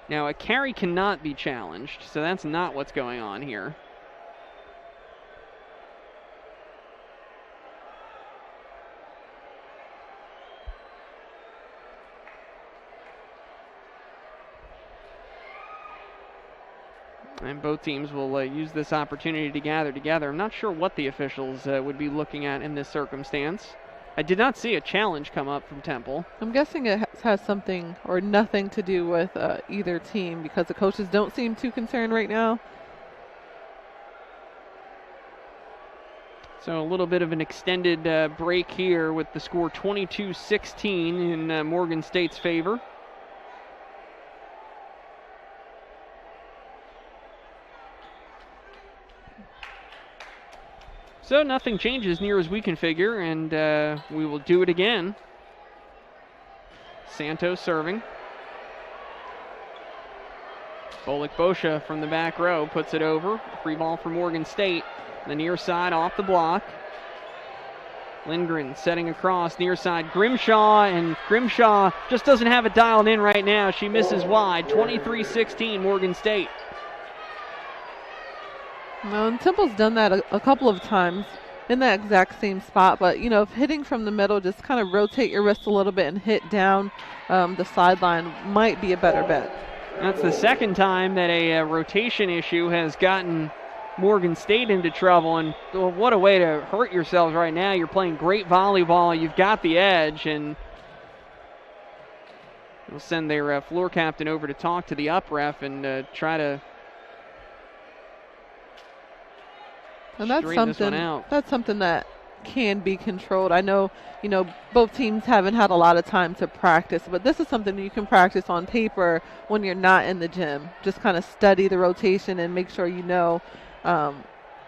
Now, a carry cannot be challenged, so that's not what's going on here. And both teams will use this opportunity to gather together. I'm not sure what the officials would be looking at in this circumstance. I did not see a challenge come up from Temple. I'm guessing it has something or nothing to do with either team, because the coaches don't seem too concerned right now. So a little bit of an extended break here with the score 22-16 in Morgan State's favor. So nothing changes near as we can figure, and we will do it again. Santos serving. Bolick-Boscia from the back row puts it over. Free ball for Morgan State. The near side off the block. Lindgren setting across near side. Grimshaw, and Grimshaw just doesn't have it dialed in right now. She misses wide. 23-16 Morgan State. No, and Temple's done that a couple of times in that exact same spot. But, you know, if hitting from the middle, just kind of rotate your wrist a little bit and hit down the sideline might be a better bet. That's the second time that a rotation issue has gotten Morgan State into trouble. And what a way to hurt yourselves right now. You're playing great volleyball. You've got the edge. And we'll send their floor captain over to talk to the up ref and try to And that's something that can be controlled. I know, you know, both teams haven't had a lot of time to practice, but this is something you can practice on paper when you're not in the gym. Just kind of study the rotation and make sure you know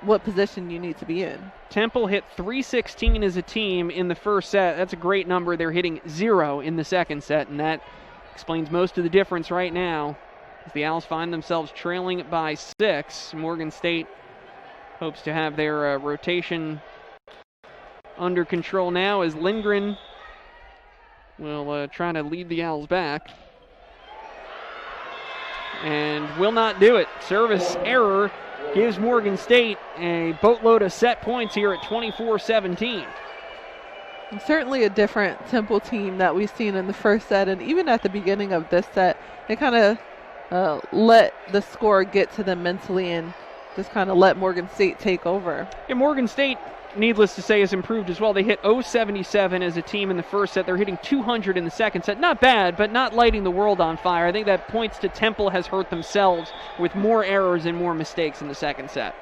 what position you need to be in. Temple hit 316 as a team in the first set. That's a great number. They're hitting 0 in the second set, and that explains most of the difference right now. As the Owls find themselves trailing by 6, Morgan State hopes to have their rotation under control now as Lindgren will try to lead the Owls back. And will not do it. Service error gives Morgan State a boatload of set points here at 24-17. Certainly a different Temple team that we've seen in the first set, and even at the beginning of this set, they kind of let the score get to them mentally and just kind of let Morgan State take over. And Morgan State, needless to say, has improved as well. They hit 077 as a team in the first set. They're hitting 200 in the second set. Not bad, but not lighting the world on fire. I think that points to Temple has hurt themselves with more errors and more mistakes in the second set.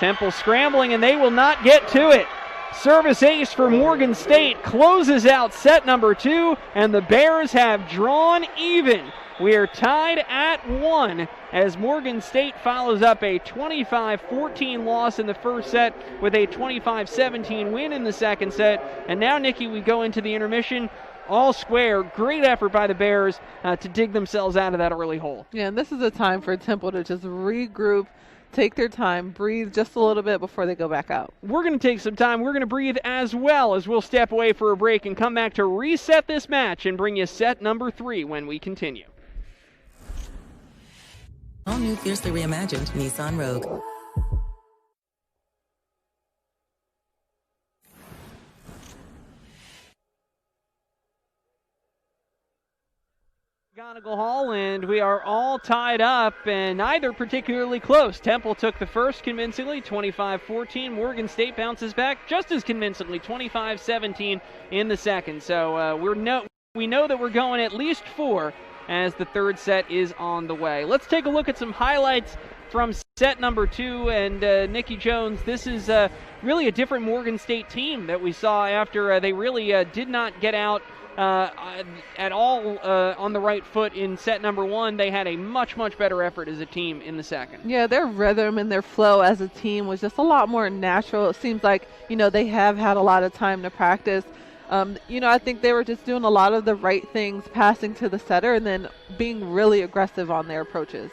Temple scrambling, and they will not get to it. Service ace for Morgan State closes out set number 2, and the Bears have drawn even. We are tied at 1 as Morgan State follows up a 25-14 loss in the first set with a 25-17 win in the second set. And now, Nikki, we go into the intermission all square. Great effort by the Bears to dig themselves out of that early hole. Yeah, and this is a time for Temple to just regroup, take their time, breathe just a little bit before they go back out. We're going to take some time. We're going to breathe as well as we'll step away for a break and come back to reset this match and bring you set number 3 when we continue. All new fiercely reimagined Nissan Rogue. McGonigal Hall, and we are all tied up and neither particularly close. Temple took the first convincingly, 25-14. Morgan State bounces back just as convincingly, 25-17 in the second. So we know that we're going at least 4 as the third set is on the way. Let's take a look at some highlights from set number 2. And Nikki Jones, this is really a different Morgan State team that we saw after they really did not get out at all on the right foot in set number 1. They had a much, much better effort as a team in the second. Yeah, their rhythm and their flow as a team was just a lot more natural. It seems like, you know, they have had a lot of time to practice. I think they were just doing a lot of the right things, passing to the setter and then being really aggressive on their approaches.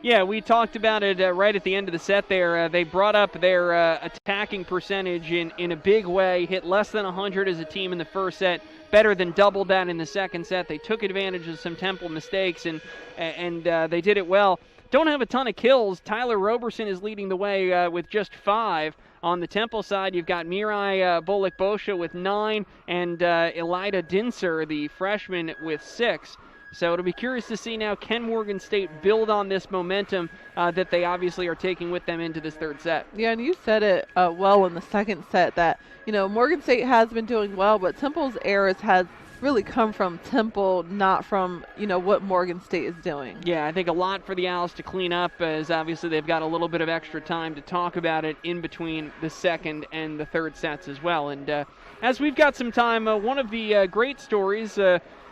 Yeah, we talked about it right at the end of the set there. They brought up their attacking percentage in a big way, hit less than 100 as a team in the first set, better than doubled that in the second set. They took advantage of some Temple mistakes, and they did it well. Don't have a ton of kills. Tyler Roberson is leading the way with just 5. On the Temple side, you've got Mirai Bolik-Bosha with 9 and Elida Dinser, the freshman, with 6. So it'll be curious to see now, can Morgan State build on this momentum that they obviously are taking with them into this third set? Yeah, and you said it well in the second set that, Morgan State has been doing well, but Temple's errors has really come from Temple, not from, what Morgan State is doing. Yeah, I think a lot for the Owls to clean up, as obviously they've got a little bit of extra time to talk about it in between the second and the third sets as well. And as we've got some time, one of the great stories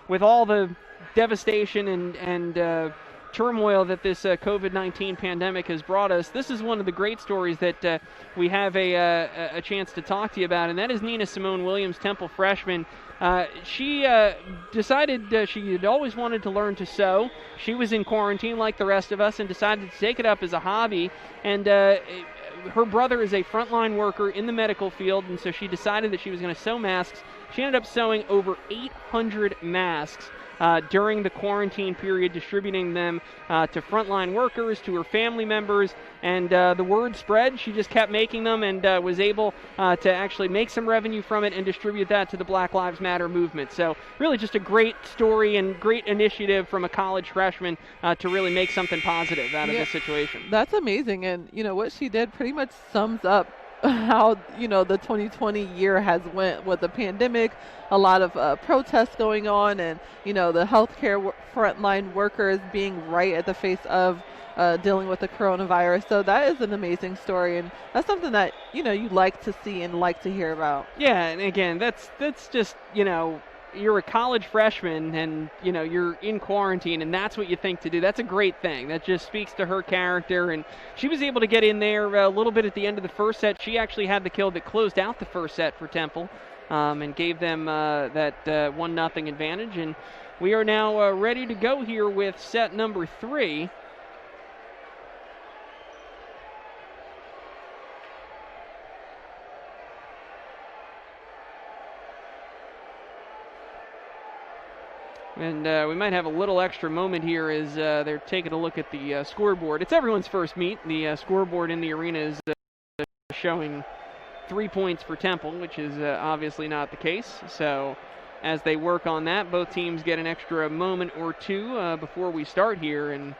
with all the devastation and turmoil that this COVID-19 pandemic has brought us, this is one of the great stories that we have a chance to talk to you about, and that is Nina Simone Williams, Temple freshman. She decided she had always wanted to learn to sew. She was in quarantine like the rest of us and decided to take it up as a hobby, and her brother is a frontline worker in the medical field, and so she decided that she was going to sew masks. She ended up sewing over 800 masks during the quarantine period, distributing them to frontline workers, to her family members, and the word spread. She just kept making them and was able to actually make some revenue from it and distribute that to the Black Lives Matter movement. So really just a great story and great initiative from a college freshman to really make something positive out of this situation. That's amazing, and what she did pretty much sums up how the 2020 year has went with the pandemic, a lot of protests going on, and the healthcare frontline workers being right at the face of dealing with the coronavirus. So that is an amazing story, and that's something that you like to see and like to hear about. Yeah, and again, that's just you're a college freshman and you're in quarantine and that's what you think to do. That's a great thing. That just speaks to her character, and she was able to get in there a little bit at the end of the first set. She actually had the kill that closed out the first set for Temple and gave them that 1-0 advantage, and we are now ready to go here with set number 3. And we might have a little extra moment here as they're taking a look at the scoreboard. It's everyone's first meet. The scoreboard in the arena is showing 3 points for Temple, which is obviously not the case. So as they work on that, both teams get an extra moment or two before we start here. And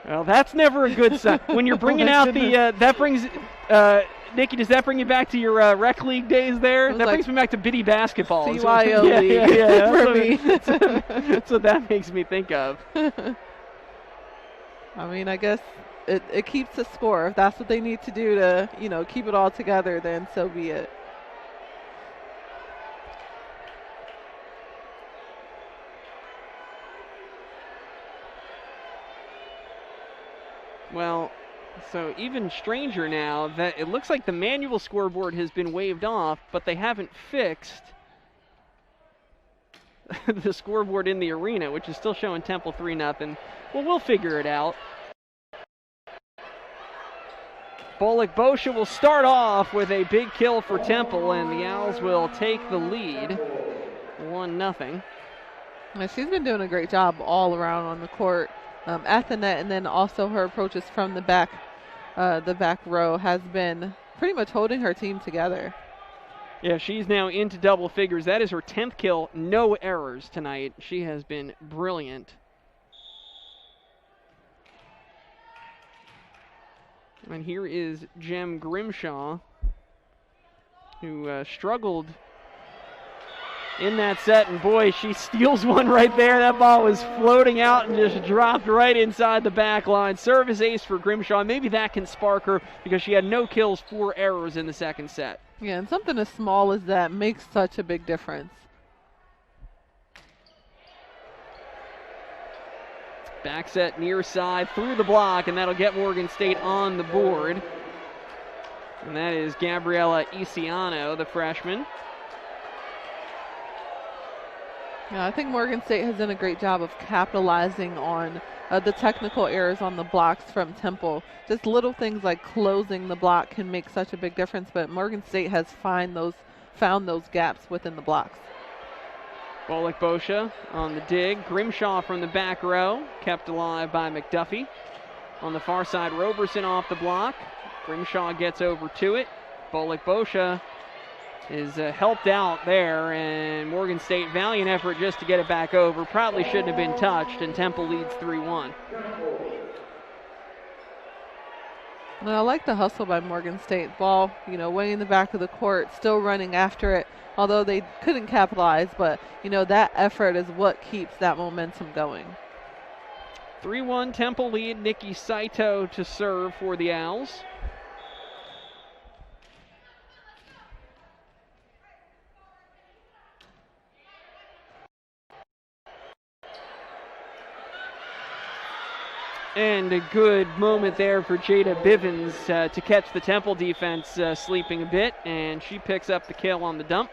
well, that's never a good sign. When you're bringing out the, that brings, Nikki, does that bring you back to your rec league days there? That brings me back to Biddy basketball. CYO league. Yeah, for me. That's what that makes me think of. I mean, I guess it keeps a score. If that's what they need to do to, keep it all together, then so be it. Well, so even stranger now that it looks like the manual scoreboard has been waved off, but they haven't fixed the scoreboard in the arena, which is still showing Temple 3-0. Well, we'll figure it out. Bolik-Bosha will start off with a big kill for Temple, and the Owls will take the lead 1-0. Yeah, she's been doing a great job all around on the court. At the net, and then also her approaches from the back row has been pretty much holding her team together. Yeah, she's now into double figures. That is her 10th kill, no errors tonight. She has been brilliant. And here is Jem Grimshaw, who struggled in that set, and boy, she steals one right there. That ball was floating out and just dropped right inside the back line. Service ace for Grimshaw. Maybe that can spark her because she had no kills, 4 errors in the second set. Yeah, and something as small as that makes such a big difference. Back set near side through the block, and that'll get Morgan State on the board. And that is Gabriela Isiano, the freshman. Yeah, I think Morgan State has done a great job of capitalizing on the technical errors on the blocks from Temple. Just little things like closing the block can make such a big difference, but Morgan State has found those gaps within the blocks. Bolick-Boscia on the dig. Grimshaw from the back row, kept alive by McDuffie. On the far side, Roberson off the block. Grimshaw gets over to it. Bolick-Boscia is helped out there, and Morgan State, valiant effort just to get it back over. Probably shouldn't have been touched, and Temple leads 3-1. And I like the hustle by Morgan State. Ball, way in the back of the court, still running after it, although they couldn't capitalize, but, that effort is what keeps that momentum going. 3-1 Temple lead. Nikki Saito to serve for the Owls. And a good moment there for Jada Bivens to catch the Temple defense sleeping a bit, and she picks up the kill on the dump.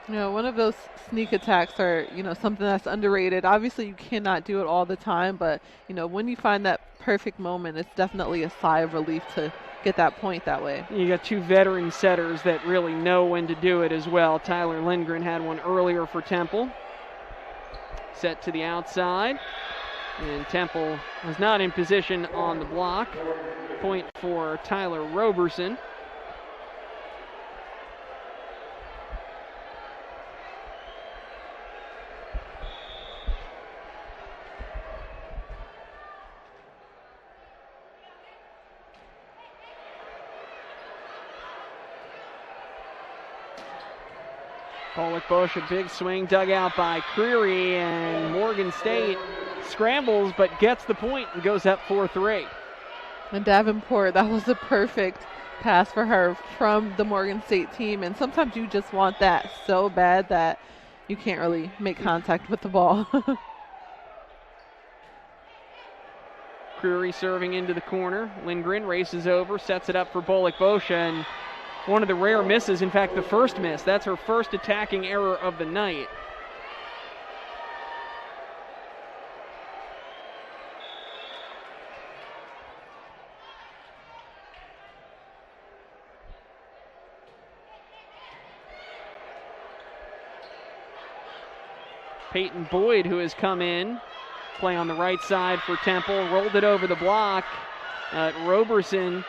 One of those sneak attacks are, something that's underrated. Obviously, you cannot do it all the time, but, when you find that perfect moment, it's definitely a sigh of relief to get that point that way. You got two veteran setters that really know when to do it as well. Tyler Lindgren had one earlier for Temple. Set to the outside, and Temple was not in position on the block. Point for Tyler Roberson. Bolick-Boscia, a big swing dug out by Creary, and Morgan State scrambles but gets the point and goes up 4-3. And Davenport, that was a perfect pass for her from the Morgan State team, and sometimes you just want that so bad that you can't really make contact with the ball. Creary serving into the corner. Lindgren races over, sets it up for Bolick-Boscia, and one of the rare misses, in fact, the first miss. That's her first attacking error of the night. Peyton Boyd, who has come in, play on the right side for Temple, rolled it over the block. Roberson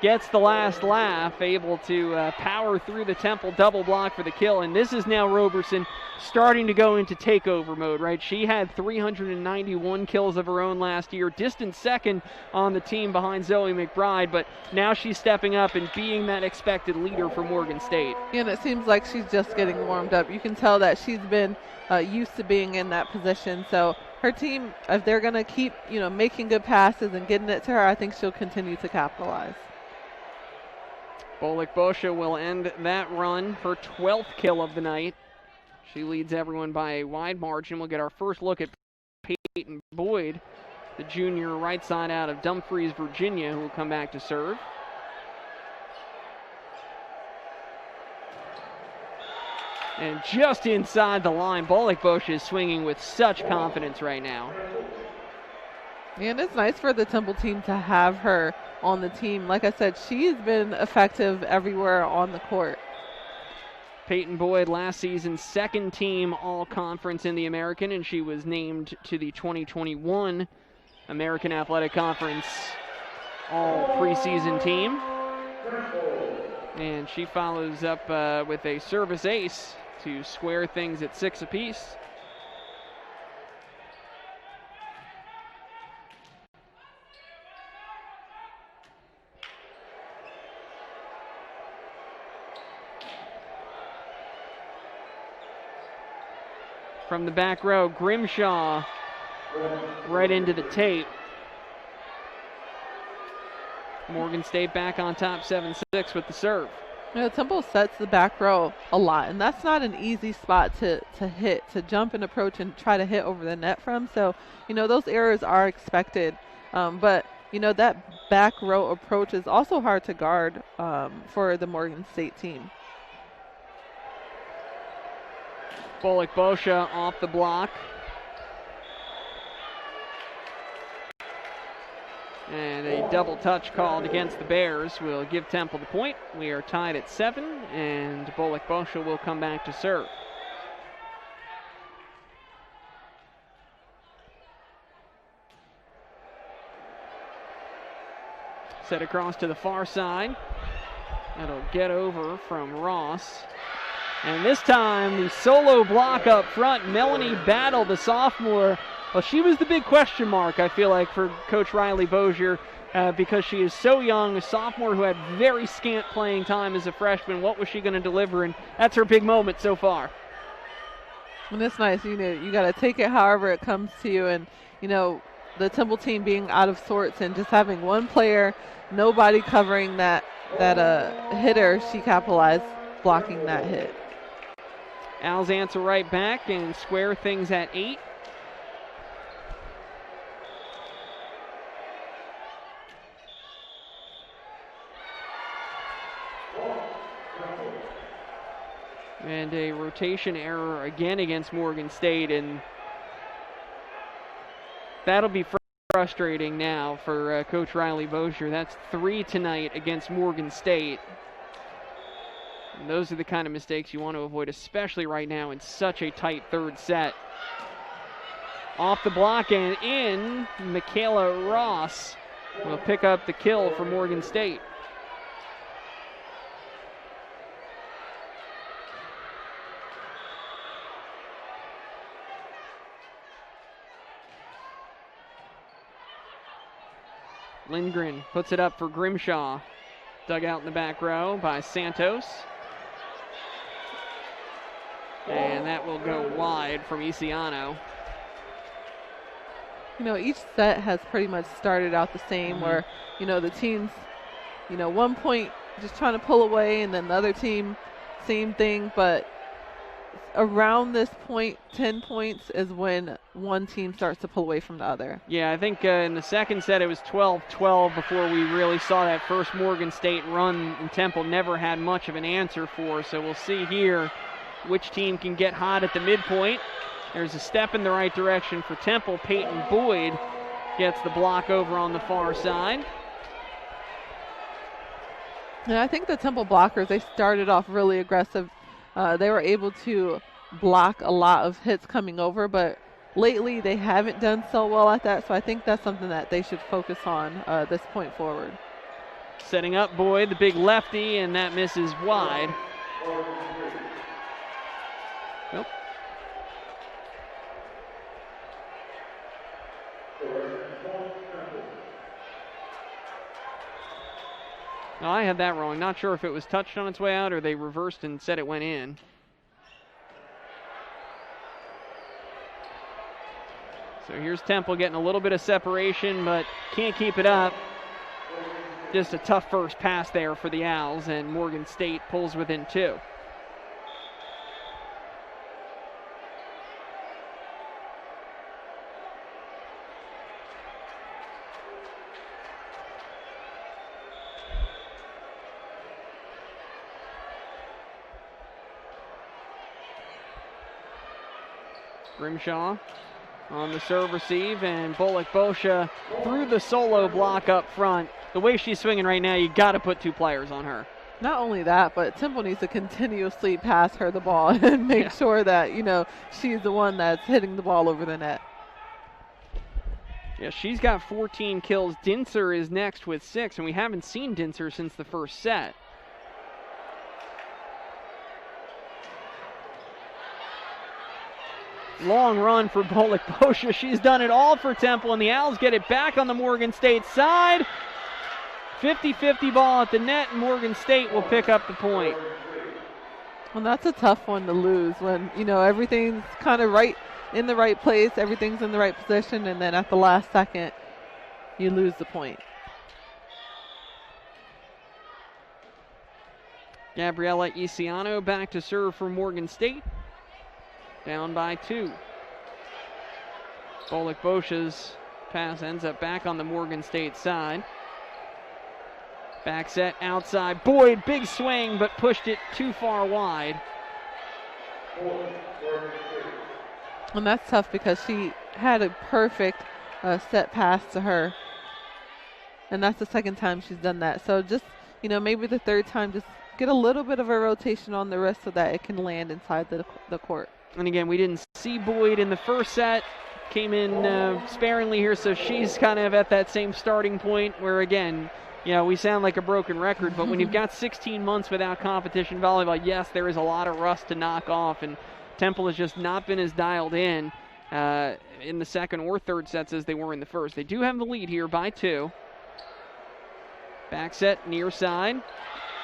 gets the last laugh, able to power through the Temple double block for the kill. And this is now Roberson starting to go into takeover mode, right? She had 391 kills of her own last year, distant second on the team behind Zoe McBride, but now she's stepping up and being that expected leader for Morgan State. And it seems like she's just getting warmed up. You can tell that she's been used to being in that position. So her team, if they're going to keep, making good passes and getting it to her, I think she'll continue to capitalize. Bolick-Boscia will end that run, her 12th kill of the night. She leads everyone by a wide margin. We'll get our first look at Peyton Boyd, the junior right side out of Dumfries, Virginia, who will come back to serve. And just inside the line, Bolick-Boscia is swinging with such confidence right now. And it's nice for the Temple team to have her on the team. Like I said, she's been effective everywhere on the court. Peyton Boyd, last season's second team all-conference in the American, and she was named to the 2021 American Athletic Conference all-preseason team. And she follows up with a service ace to square things at 6 apiece. From the back row, Grimshaw right into the tape. Morgan State back on top 7-6 with the serve. Temple sets the back row a lot, and that's not an easy spot to hit, to jump and approach and try to hit over the net from. So, those errors are expected. But, that back row approach is also hard to guard for the Morgan State team. Bosha off the block. And a double touch called against the Bears will give Temple the point. We are tied at 7, and Bosha will come back to serve. Set across to the far side. That'll get over from Ross. And this time, the solo block up front. Melanie Battle, the sophomore. Well, she was the big question mark, I feel like, for Coach Riley Bozier because she is so young, a sophomore who had very scant playing time as a freshman. What was she going to deliver? And that's her big moment so far. And it's nice, you got to take it however it comes to you. And, the Temple team being out of sorts and just having one player, nobody covering that hitter, she capitalized blocking that hit. Owls answer right back and square things at 8. And a rotation error again against Morgan State, and that'll be frustrating now for Coach Riley Bozier. That's 3 tonight against Morgan State. And those are the kind of mistakes you want to avoid, especially right now in such a tight third set. Off the block and in, Michaela Ross will pick up the kill for Morgan State. Lindgren puts it up for Grimshaw. Dug out in the back row by Santos. And that will go wide from Isiano. Each set has pretty much started out the same where, the team's, 1 point just trying to pull away, and then the other team, same thing. But around this point, 10 points is when one team starts to pull away from the other. Yeah, I think in the second set it was 12-12 before we really saw that first Morgan State run, and Temple never had much of an answer for. So we'll see here which team can get hot at the midpoint. There's a step in the right direction for Temple. Peyton Boyd gets the block over on the far side. And I think the Temple blockers, they started off really aggressive. They were able to block a lot of hits coming over, but lately they haven't done so well at that, so I think that's something that they should focus on this point forward. Setting up Boyd, the big lefty, and that misses wide. Nope. No, I had that wrong. Not sure if it was touched on its way out or they reversed and said it went in. So here's Temple getting a little bit of separation, but can't keep it up. Just a tough first pass there for the Owls, and Morgan State pulls within 2. Grimshaw on the serve receive, and Bosha through the solo block up front. The way she's swinging right now, you got to put 2 players on her. Not only that, but Temple needs to continuously pass her the ball and make sure that, she's the one that's hitting the ball over the net. Yeah, she's got 14 kills. Dinser is next with 6, and we haven't seen Dinser since the first set. Long run for Bosha. She's done it all for Temple, and the Owls get it back on the Morgan State side. 50-50 ball at the net, and Morgan State will pick up the point. Well, that's a tough one to lose when, everything's kind of right in the right place, everything's in the right position, and then at the last second, you lose the point. Gabriella Isiano back to serve for Morgan State. Down by 2. Bolick-Boscha's pass ends up back on the Morgan State side. Back set outside. Boyd, big swing, but pushed it too far wide. And that's tough because she had a perfect set pass to her. And that's the second time she's done that. So just, maybe the third time, just get a little bit of a rotation on the wrist so that it can land inside the court. And again, we didn't see Boyd in the first set. Came in sparingly here, so she's kind of at that same starting point where, again, we sound like a broken record, but when you've got 16 months without competition volleyball, yes, there is a lot of rust to knock off, and Temple has just not been as dialed in the second or third sets as they were in the first. They do have the lead here by 2. Back set near side,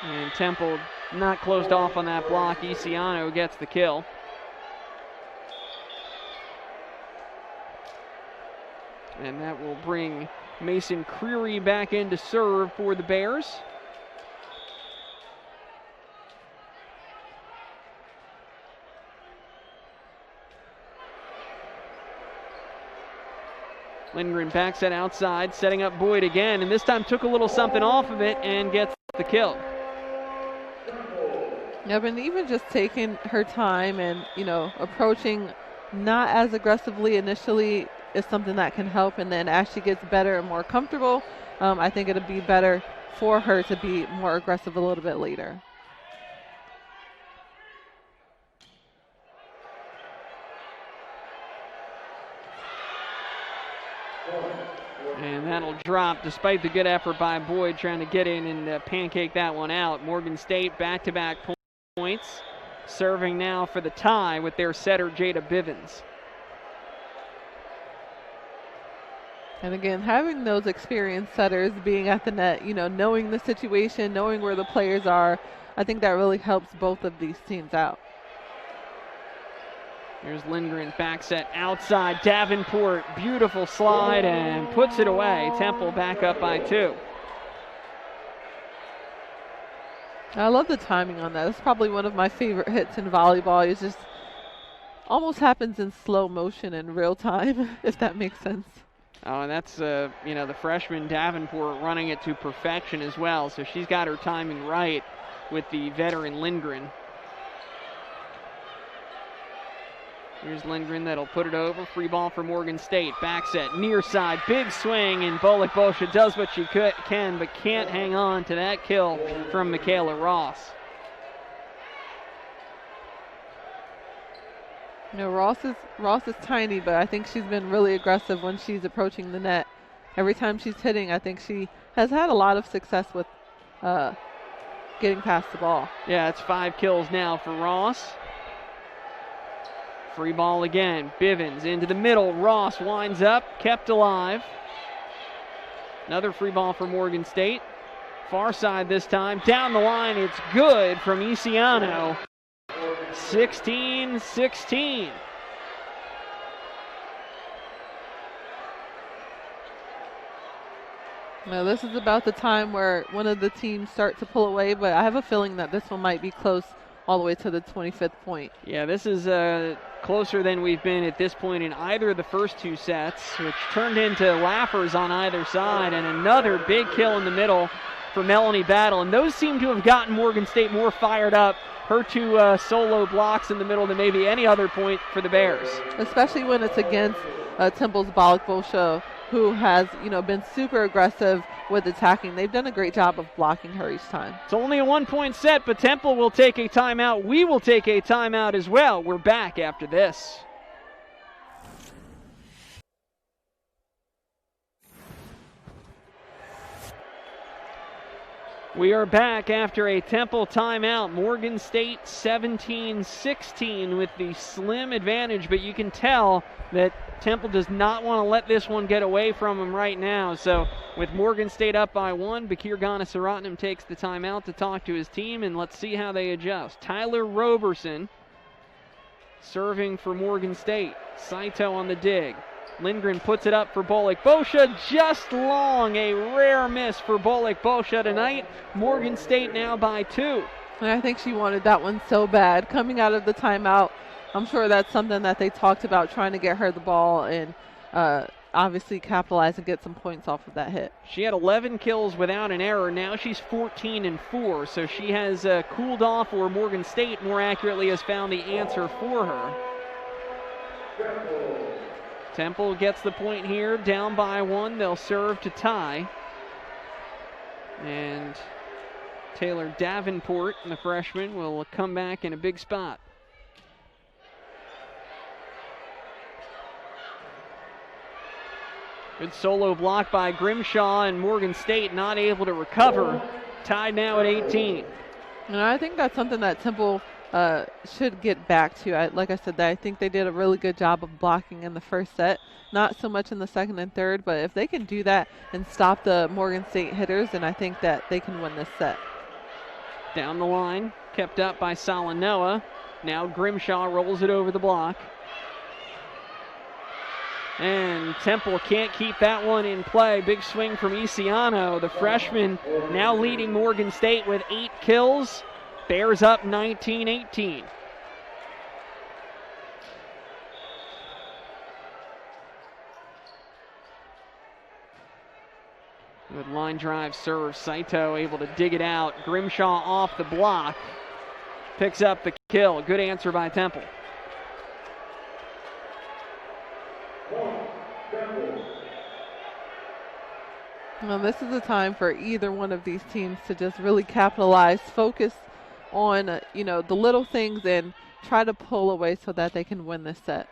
and Temple not closed off on that block. Isiano gets the kill. And that will bring Mason Creary back in to serve for the Bears. Lindgren backs it outside, setting up Boyd again, and this time took a little something off of it and gets the kill. Yeah, but even just taking her time and, approaching not as aggressively initially is something that can help, and then as she gets better and more comfortable, I think it'll be better for her to be more aggressive a little bit later. And that'll drop despite the good effort by Boyd trying to get in and pancake that one out. Morgan State back-to-back points, serving now for the tie with their setter Jada Bivens. And again, having those experienced setters being at the net, knowing the situation, knowing where the players are, I think that really helps both of these teams out. Here's Lindgren, back set outside. Davenport, beautiful slide and puts it away. Temple back up by 2. I love the timing on that. It's probably one of my favorite hits in volleyball. It just almost happens in slow motion in real time, if that makes sense. Oh, and that's, the freshman Davenport running it to perfection as well. So she's got her timing right with the veteran Lindgren. Here's Lindgren that'll put it over. Free ball for Morgan State. Back set, near side, big swing, and Bolick-Boscha does what she can, but can't hang on to that kill from Michaela Ross. Ross is tiny, but I think she's been really aggressive when she's approaching the net. Every time she's hitting, I think she has had a lot of success with getting past the ball. Yeah, it's 5 kills now for Ross. Free ball again. Bivens into the middle. Ross winds up, kept alive. Another free ball for Morgan State. Far side this time. Down the line, it's good from Isiano. 16-16. Now this is about the time where one of the teams start to pull away, but I have a feeling that this one might be close all the way to the 25th point. Yeah, this is closer than we've been at this point in either of the first 2 sets, which turned into laughers on either side, and another big kill in the middle for Melanie Battle. And those seem to have gotten Morgan State more fired up. Her 2 solo blocks in the middle than maybe any other point for the Bears. Especially when it's against Temple's Bolick-Boscha, who has, been super aggressive with attacking. They've done a great job of blocking her each time. It's only a 1-point set, but Temple will take a timeout. We will take a timeout as well. We're back after this. We are back after a Temple timeout. Morgan State 17-16 with the slim advantage, but you can tell that Temple does not want to let this one get away from them right now. So with Morgan State up by 1, Bakir Ghanasaratnam takes the timeout to talk to his team, and let's see how they adjust. Tyler Roberson serving for Morgan State. Saito on the dig. Lindgren puts it up for Bolick-Boscha, just long, a rare miss for Bolick-Boscha tonight. Morgan State now by 2. And I think she wanted that one so bad. Coming out of the timeout, I'm sure that's something that they talked about, trying to get her the ball and obviously capitalize and get some points off of that hit. She had 11 kills without an error. Now she's 14-4, so she has cooled off, or Morgan State, more accurately, has found the answer for her. Temple gets the point here, down by 1. They'll serve to tie. And Taylor Davenport, the freshman, will come back in a big spot. Good solo block by Grimshaw, and Morgan State not able to recover. Tied now at 18. And I think that's something that Temple should get back to. Like I said, I think they did a really good job of blocking in the first set. Not so much in the second and third, but if they can do that and stop the Morgan State hitters, then I think that they can win this set. Down the line, kept up by Salanoa. Now Grimshaw rolls it over the block. And Temple can't keep that one in play. Big swing from Isiano, the freshman, now leading Morgan State with 8 kills. Bears up 19-18. Good line drive serve. Saito able to dig it out. Grimshaw off the block. Picks up the kill. Good answer by Temple. Well, this is a time for either one of these teams to just really capitalize, focus on, the little things and try to pull away so that they can win this set.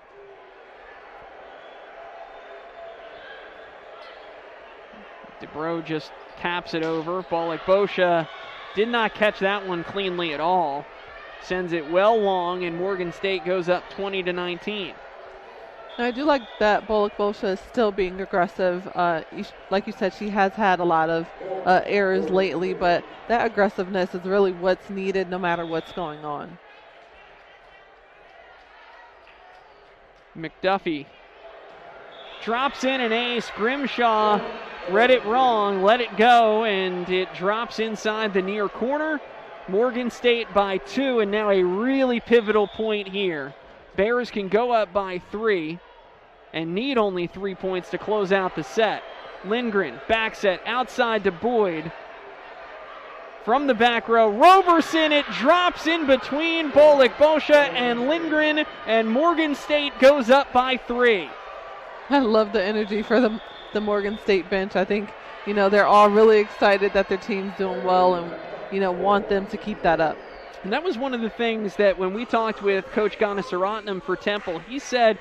DeBro just taps it over. Bosha did not catch that one cleanly at all. Sends it well long, and Morgan State goes up 20-19. I do like that Bosha is still being aggressive. Like you said, she has had a lot of errors lately, but that aggressiveness is really what's needed no matter what's going on. McDuffie drops in an ace. Grimshaw read it wrong, let it go, and it drops inside the near corner. Morgan State by 2, and now a really pivotal point here. Bears can go up by 3 and need only 3 points to close out the set. Lindgren, back set, outside to Boyd. From the back row, Roberson, it drops in between Bosha and Lindgren, and Morgan State goes up by 3. I love the energy for the Morgan State bench. I think, they're all really excited that their team's doing well and, want them to keep that up. And that was one of the things that when we talked with Coach Ganasarotnam for Temple, he said,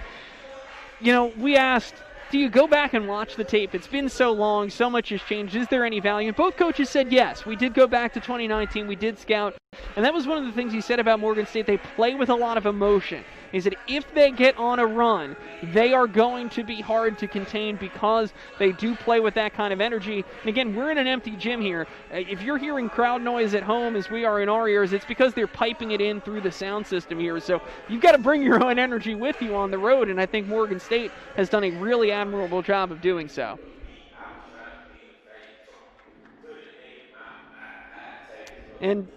we asked, do you go back and watch the tape? It's been so long, so much has changed. Is there any value? And both coaches said yes. We did go back to 2019. We did scout. And that was one of the things he said about Morgan State. They play with a lot of emotion. He said if they get on a run, they are going to be hard to contain because they do play with that kind of energy. And again, we're in an empty gym here. If you're hearing crowd noise at home as we are in our ears, it's because they're piping it in through the sound system here. So you've got to bring your own energy with you on the road, and I think Morgan State has done a really admirable job of doing so. And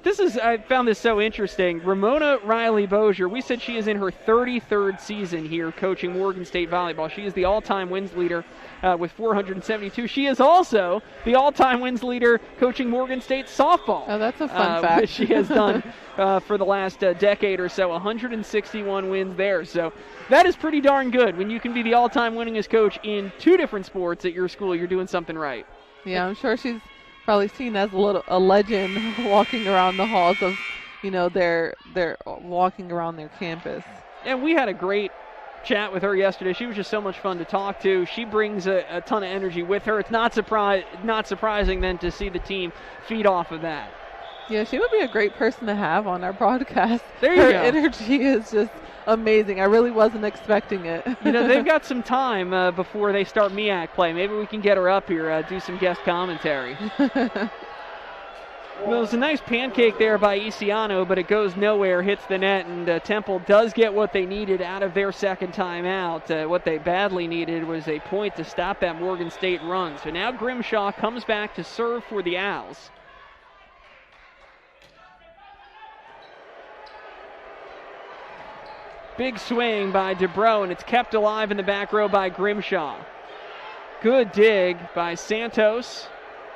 I found this so interesting. Ramona Riley-Bozier, we said she is in her 33rd season here coaching Morgan State volleyball. She is the all-time wins leader with 472. She is also the all-time wins leader coaching Morgan State softball. Oh, that's a fun fact. Which she has done for the last decade or so, 161 wins there. So that is pretty darn good. When you can be the all-time winningest coach in 2 different sports at your school, you're doing something right. Yeah, I'm sure she's probably seen as a legend walking around the halls of, they're walking around their campus. And we had a great chat with her yesterday. She was just so much fun to talk to. She brings a ton of energy with her. It's not surprising then to see the team feed off of that. Yeah, she would be a great person to have on our broadcast. There you go. Her energy is just amazing. I really wasn't expecting it. They've got some time before they start MEAC play. Maybe we can get her up here, do some guest commentary. Well, it was a nice pancake there by Isiano, but it goes nowhere, hits the net, and Temple does get what they needed out of their second time out. What they badly needed was a point to stop that Morgan State run. So now Grimshaw comes back to serve for the Owls. Big swing by Dubrow, and it's kept alive in the back row by Grimshaw. Good dig by Santos.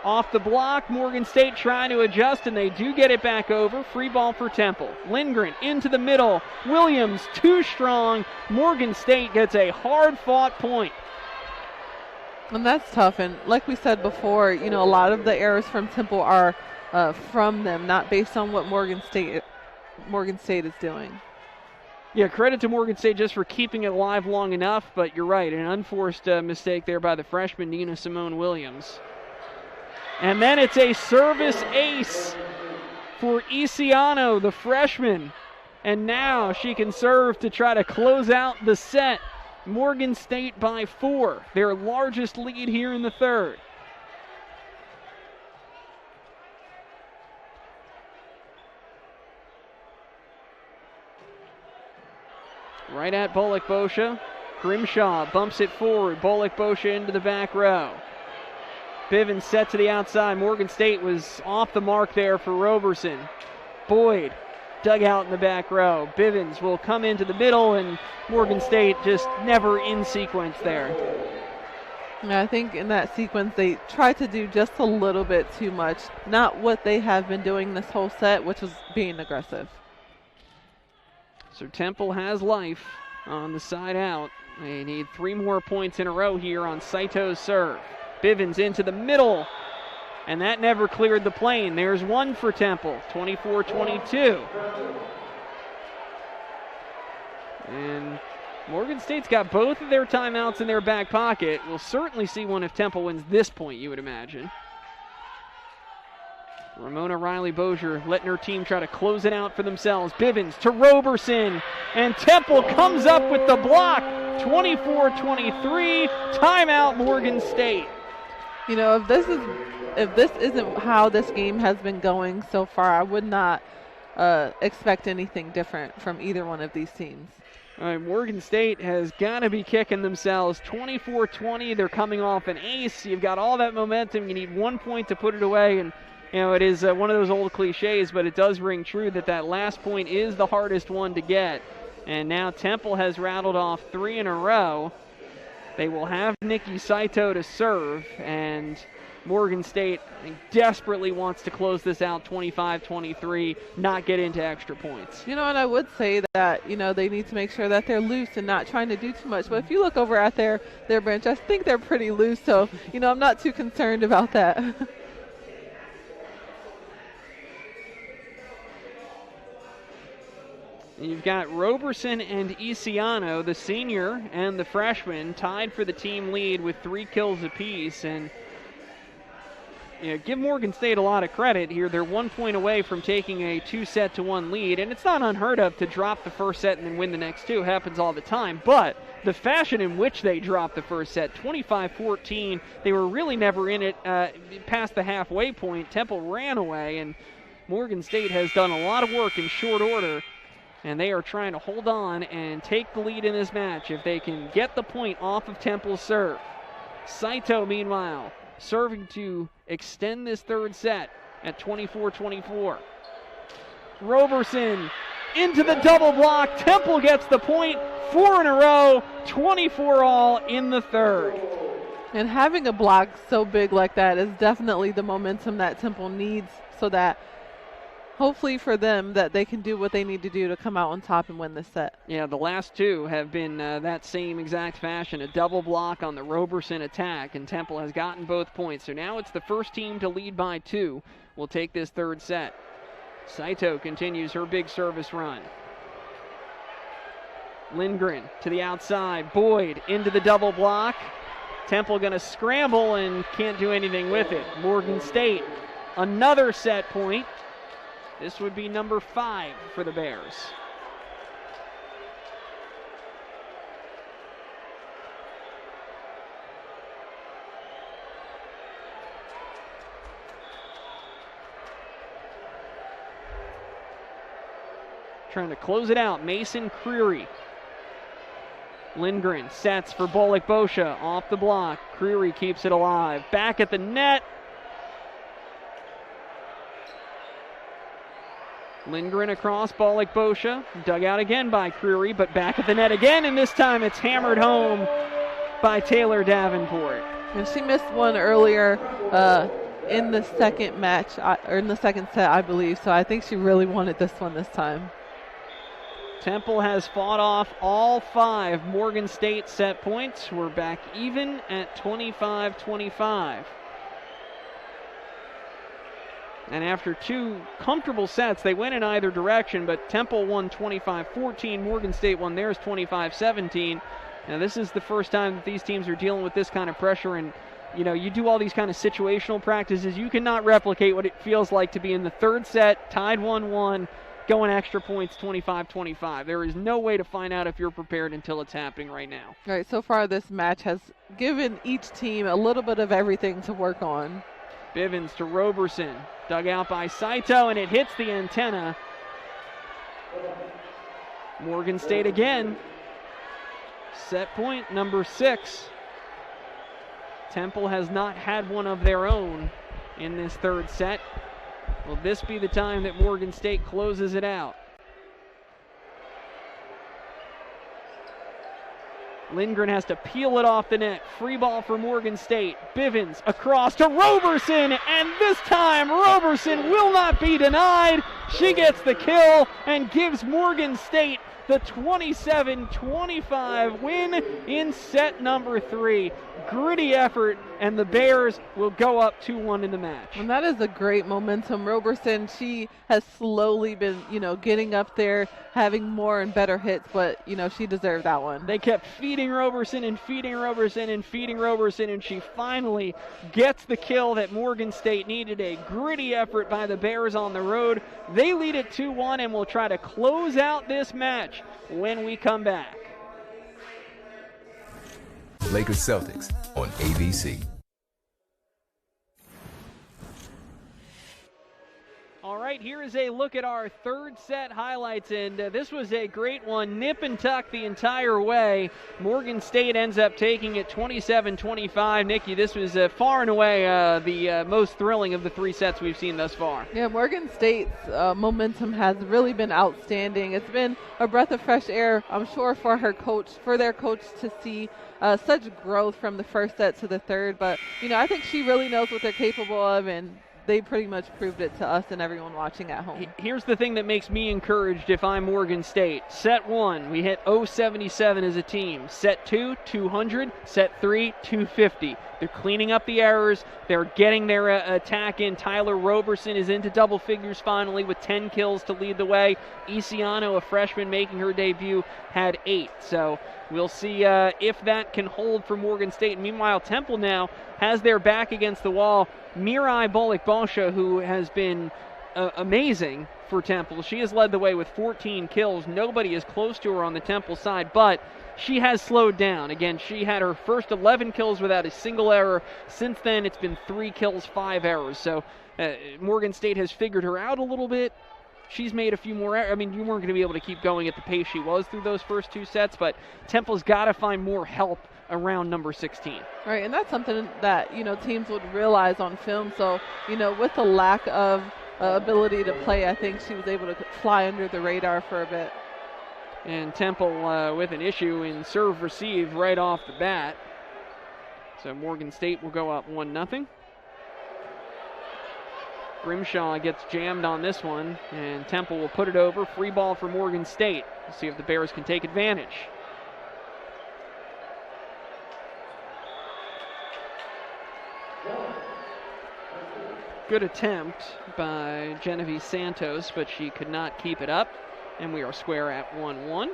Off the block, Morgan State trying to adjust, and they do get it back over. Free ball for Temple. Lindgren into the middle. Williams too strong. Morgan State gets a hard-fought point. And that's tough. And like we said before, a lot of the errors from Temple are from them, not based on what Morgan State is doing. Yeah, credit to Morgan State just for keeping it alive long enough, but you're right, an unforced mistake there by the freshman Nina Simone Williams. And then it's a service ace for Isiano, the freshman. And now she can serve to try to close out the set. Morgan State by 4, their largest lead here in the third. Right at Bullock-Bosha. Grimshaw bumps it forward. Bullock-Bosha into the back row. Bivens set to the outside. Morgan State was off the mark there for Roberson. Boyd dug out in the back row. Bivens will come into the middle, and Morgan State just never in sequence there. I think in that sequence they tried to do just a little bit too much. Not what they have been doing this whole set, which was being aggressive. So Temple has life on the side out. They need 3 more points in a row here on Saito's serve. Bivens into the middle, and that never cleared the plane. There's 1 for Temple, 24-22. And Morgan State's got both of their timeouts in their back pocket. We'll certainly see one if Temple wins this point, you would imagine. Ramona Riley-Bozier letting her team try to close it out for themselves. Bivens to Roberson, and Temple comes up with the block. 24-23, timeout Morgan State. If this isn't how this game has been going so far, I would not expect anything different from either one of these teams. All right, Morgan State has got to be kicking themselves. 24-20, they're coming off an ace. You've got all that momentum. You need 1 point to put it away, and it is one of those old cliches, but it does ring true that last point is the hardest one to get. And now Temple has rattled off 3 in a row. They will have Nikki Saito to serve, and Morgan State desperately wants to close this out 25-23, not get into extra points. And I would say that, they need to make sure that they're loose and not trying to do too much. But if you look over at their bench, I think they're pretty loose, so, I'm not too concerned about that. You've got Roberson and Isiano, the senior and the freshman, tied for the team lead with 3 kills apiece. And give Morgan State a lot of credit here. They're 1 point away from taking a 2-set-1 lead, and it's not unheard of to drop the first set and then win the next 2. It happens all the time. But the fashion in which they dropped the first set, 25-14, they were really never in it past the halfway point. Temple ran away, and Morgan State has done a lot of work in short order. And they are trying to hold on and take the lead in this match if they can get the point off of Temple's serve. Saito, meanwhile, serving to extend this third set at 24-24. Roberson into the double block. Temple gets the point. 4 in a row, 24 all in the third. And having a block so big like that is definitely the momentum that Temple needs, so that hopefully for them that they can do what they need to do to come out on top and win this set. Yeah, the last 2 have been that same exact fashion, a double block on the Roberson attack, and Temple has gotten both points. So now it's the first team to lead by 2. We'll take this third set. Saito continues her big service run. Lindgren to the outside. Boyd into the double block. Temple going to scramble and can't do anything with it. Morgan State, another set point. This would be number 5 for the Bears. Trying to close it out, Mason Creary. Lindgren sets for Bullock-Bosha off the block. Creary keeps it alive. Back at the net. Lindgren across, ball like Boscia. Dug out again by Creary, but back at the net again, and this time it's hammered home by Taylor Davenport. And she missed one earlier in the second match, or in the second set, I believe. So I think she really wanted this one this time. Temple has fought off all 5 Morgan State set points. We're back even at 25-25. And after 2 comfortable sets, they went in either direction, but Temple won 25-14. Morgan State won theirs 25-17. Now, this is the first time that these teams are dealing with this kind of pressure, and you do all these kind of situational practices. You cannot replicate what it feels like to be in the third set, tied 1-1, going extra points 25-25. There is no way to find out if you're prepared until it's happening right now. All right, so far this match has given each team a little bit of everything to work on. Bivens to Roberson, dug out by Saito, and it hits the antenna. Morgan State again. Set point number 6. Temple has not had one of their own in this third set. Will this be the time that Morgan State closes it out? Lindgren has to peel it off the net. Free ball for Morgan State. Bivens across to Roberson, and this time Roberson will not be denied. She gets the kill and gives Morgan State the 27-25 win in set number 3. Gritty effort, and the Bears will go up 2-1 in the match. And that is a great momentum. Roberson, she has slowly been, getting up there, having more and better hits, but, she deserved that one. They kept feeding Roberson and feeding Roberson and feeding Roberson, and she finally gets the kill that Morgan State needed. A gritty effort by the Bears on the road. They lead it 2-1 and will try to close out this match when we come back. Lakers Celtics on ABC. All right, here is a look at our third set highlights, and this was a great one. Nip and tuck the entire way. Morgan State ends up taking it 27-25. Nikki, this was far and away the most thrilling of the 3 sets we've seen thus far. Yeah, Morgan State's momentum has really been outstanding. It's been a breath of fresh air, I'm sure, for their coach to see such growth from the first set to the third. But, I think she really knows what they're capable of, and they pretty much proved it to us and everyone watching at home. Here's the thing that makes me encouraged if I'm Morgan State. Set 1, we hit 077 as a team. Set 2, 200. Set 3, 250. They're cleaning up the errors. They're getting their attack in. Tyler Roberson is into double figures finally with 10 kills to lead the way. Isiano, a freshman making her debut, had 8. So we'll see if that can hold for Morgan State. Meanwhile, Temple now has their back against the wall. Mirai Bolik-Boscia, who has been amazing for Temple. She has led the way with 14 kills. Nobody is close to her on the Temple side, but she has slowed down. Again, she had her first 11 kills without a single error. Since then, it's been 3 kills, 5 errors. So Morgan State has figured her out a little bit. She's made a few more errors. I mean, you weren't going to be able to keep going at the pace she was through those first 2 sets, but Temple's got to find more help around number 16. Right, and that's something that, teams would realize on film. So, with the lack of ability to play, I think she was able to fly under the radar for a bit. And Temple with an issue in serve receive right off the bat. So Morgan State will go up 1-0. Grimshaw gets jammed on this one, and Temple will put it over. Free ball for Morgan State. We'll see if the Bears can take advantage. Good attempt by Genevieve Santos, but she could not keep it up, and we are square at 1-1.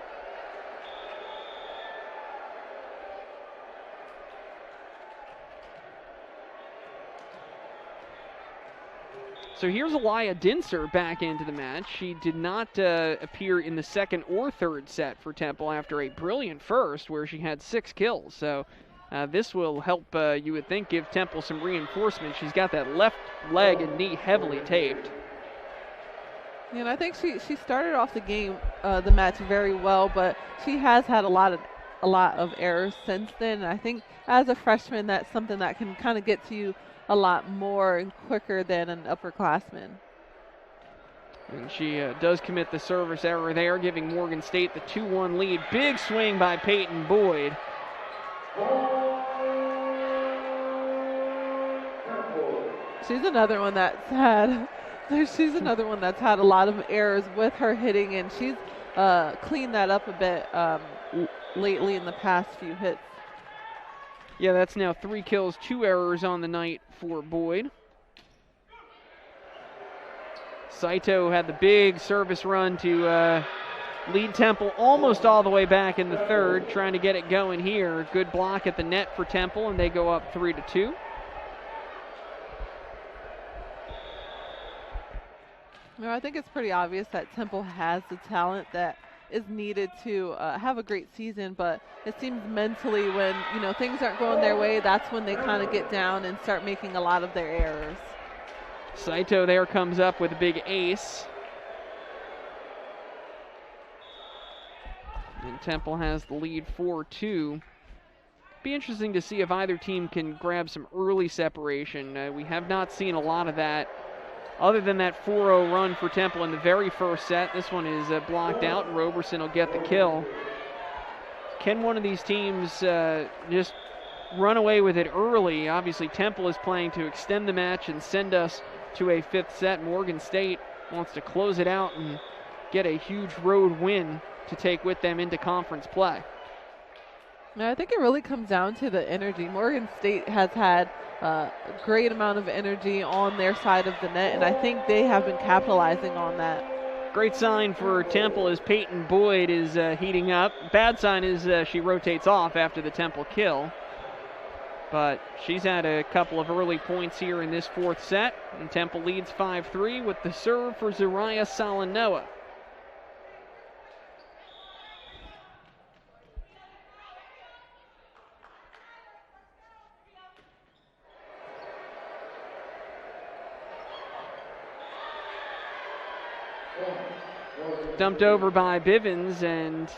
So here's Aliyah Dinser back into the match. She did not appear in the second or third set for Temple after a brilliant first where she had 6 kills. So this will help, you would think, give Temple some reinforcement. She's got that left leg and knee heavily taped. Yeah, and I think she started off the match very well, but she has had a lot of errors since then. And I think as a freshman, that's something that can kind of get to you a lot more and quicker than an upperclassman. And she does commit the service error there, giving Morgan State the 2-1 lead. Big swing by Peyton Boyd. She's another one that's had a lot of errors with her hitting, and she's cleaned that up a bit lately in the past few hits. Yeah, that's now 3 kills, 2 errors on the night for Boyd. Saito had the big service run to lead Temple almost all the way back in the third, trying to get it going here. Good block at the net for Temple, and they go up 3-2. No, I think it's pretty obvious that Temple has the talent that is needed to have a great season, but it seems mentally when, things aren't going their way, that's when they kind of get down and start making a lot of their errors. Saito there comes up with a big ace. And Temple has the lead 4-2. Be interesting to see if either team can grab some early separation. We have not seen a lot of that. Other than that 4-0 run for Temple in the very first set, this one is blocked out, and Roberson will get the kill. Can one of these teams just run away with it early? Obviously, Temple is playing to extend the match and send us to a 5th set. Morgan State wants to close it out and get a huge road win to take with them into conference play. No, I think it really comes down to the energy. Morgan State has had a great amount of energy on their side of the net, and I think they have been capitalizing on that. Great sign for Temple as Peyton Boyd is heating up. Bad sign is she rotates off after the Temple kill. But she's had a couple of early points here in this 4th set, and Temple leads 5-3 with the serve for Zariah Salanoa. Dumped over by Bivens, and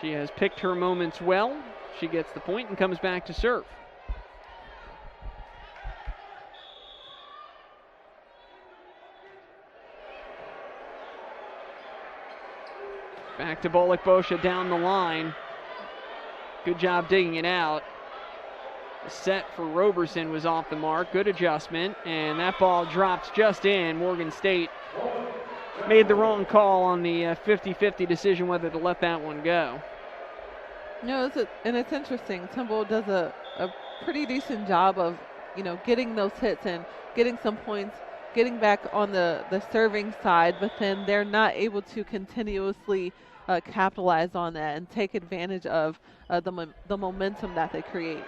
she has picked her moments well. She gets the point and comes back to serve. Back to Bolek-Bosha down the line. Good job digging it out. The set for Roberson was off the mark. Good adjustment, and that ball drops just in. Morgan State made the wrong call on the 50-50 decision whether to let that one go. No, it's interesting. Temple does a pretty decent job of, getting those hits and getting some points, getting back on the serving side, but then they're not able to continuously capitalize on that and take advantage of the momentum that they create.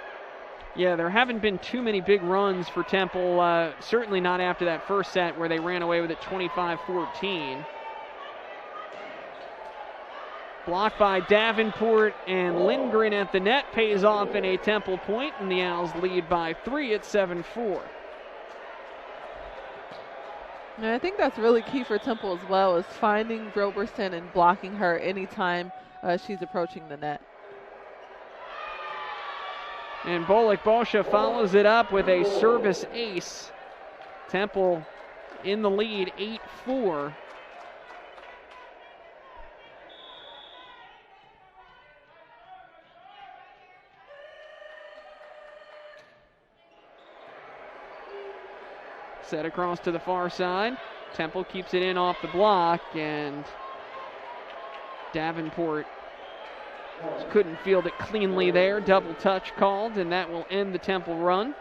Yeah, there haven't been too many big runs for Temple, certainly not after that first set where they ran away with it 25-14. Blocked by Davenport, and Lindgren at the net pays off in a Temple point, and the Owls lead by 3 at 7-4. And I think that's really key for Temple as well, is finding Roberson and blocking her anytime she's approaching the net. And Bolek-Bosha follows it up with a service ace. Temple in the lead, 8-4. Set across to the far side. Temple keeps it in off the block, and Davenport couldn't field it cleanly there. Double touch called, and that will end the Temple run.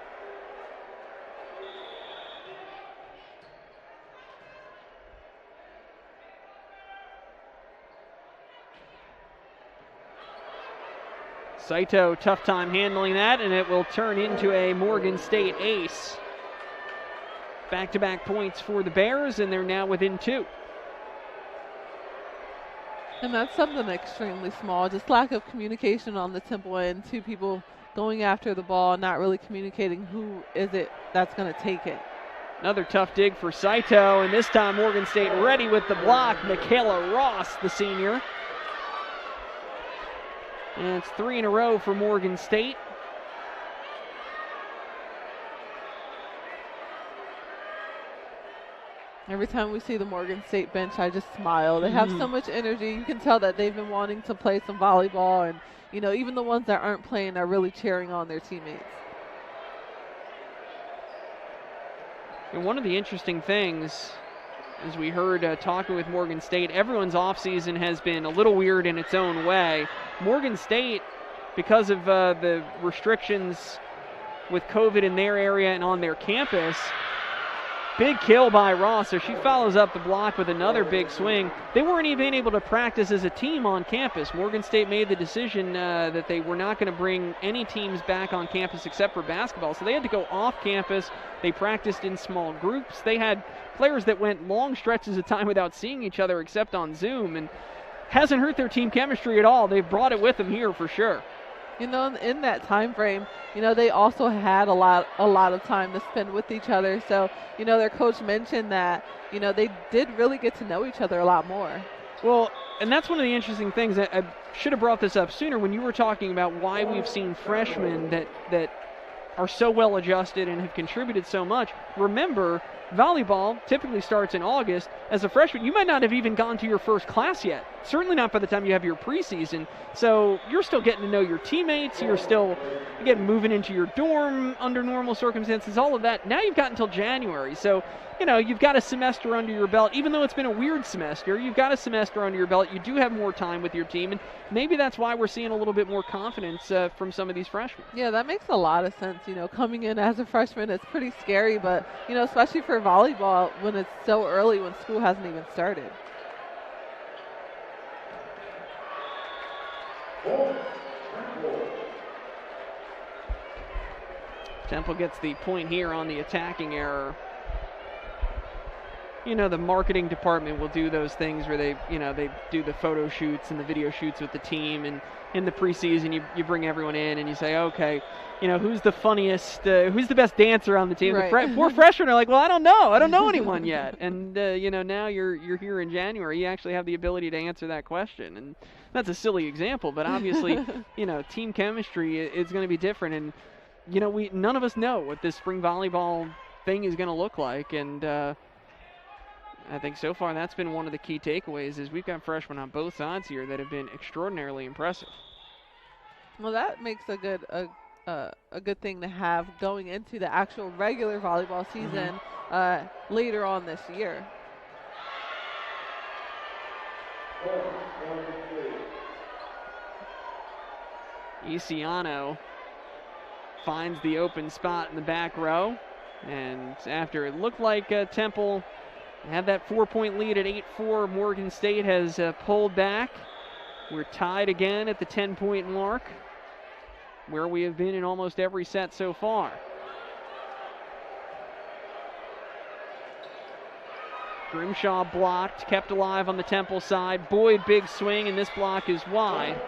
Saito, tough time handling that, and it will turn into a Morgan State ace. Back-to-back points for the Bears, and they're now within 2. And that's something extremely small, just lack of communication on the Temple end. 2 people going after the ball, not really communicating who is it that's going to take it. Another tough dig for Saito, and this time Morgan State ready with the block. Michaela Ross, the senior. And it's 3 in a row for Morgan State. Every time we see the Morgan State bench, I just smile. They have so much energy. You can tell that they've been wanting to play some volleyball, and, you know, even the ones that aren't playing are really cheering on their teammates. And one of the interesting things, as we heard talking with Morgan State, everyone's offseason has been a little weird in its own way. Morgan State, because of the restrictions with COVID in their area and on their campus, big kill by Ross, so she follows up the block with another big swing. They weren't even able to practice as a team on campus. Morgan State made the decision that they were not going to bring any teams back on campus except for basketball, so they had to go off campus. They practiced in small groups. They had players that went long stretches of time without seeing each other except on Zoom, and hasn't hurt their team chemistry at all. They've brought it with them here for sure. You know, in that time frame, you know, they also had a lot of time to spend with each other. So, you know, their coach mentioned that, you know, they did really get to know each other a lot more. Well, and that's one of the interesting things. I should have brought this up sooner when you were talking about why we've seen freshmen that are so well adjusted and have contributed so much. Remember, volleyball typically starts in August. As a freshman, you might not have even gone to your first class yet. Certainly not by the time you have your preseason. So you're still getting to know your teammates. You're still, again, moving into your dorm under normal circumstances, all of that. Now you've got until January. So, you know, you've got a semester under your belt. Even though it's been a weird semester, you've got a semester under your belt. You do have more time with your team. And maybe that's why we're seeing a little bit more confidence from some of these freshmen. Yeah, that makes a lot of sense. You know, coming in as a freshman, it's pretty scary. But, you know, especially for volleyball when it's so early, when school hasn't even started. Temple gets the point here on the attacking error. You know, the marketing department will do those things where they do the photo shoots and the video shoots with the team, and in the preseason you bring everyone in and you say, okay, you know, who's the funniest, who's the best dancer on the team? Right. The poor freshmen are like, well, I don't know anyone yet. And you know, now you're here in January, you actually have the ability to answer that question. And that's a silly example, but obviously, you know, team chemistry is going to be different. And you know, none of us know what this spring volleyball thing is going to look like. And I think so far that's been one of the key takeaways, is we've got freshmen on both sides here that have been extraordinarily impressive. Well, that makes a good thing to have going into the actual regular volleyball season later on this year. Isiano finds the open spot in the back row, and after it looked like Temple had that 4-point lead at 8-4, Morgan State has pulled back. We're tied again at the 10-point mark, where we have been in almost every set so far. Grimshaw blocked, kept alive on the Temple side. Boyd, big swing, and this block is wide.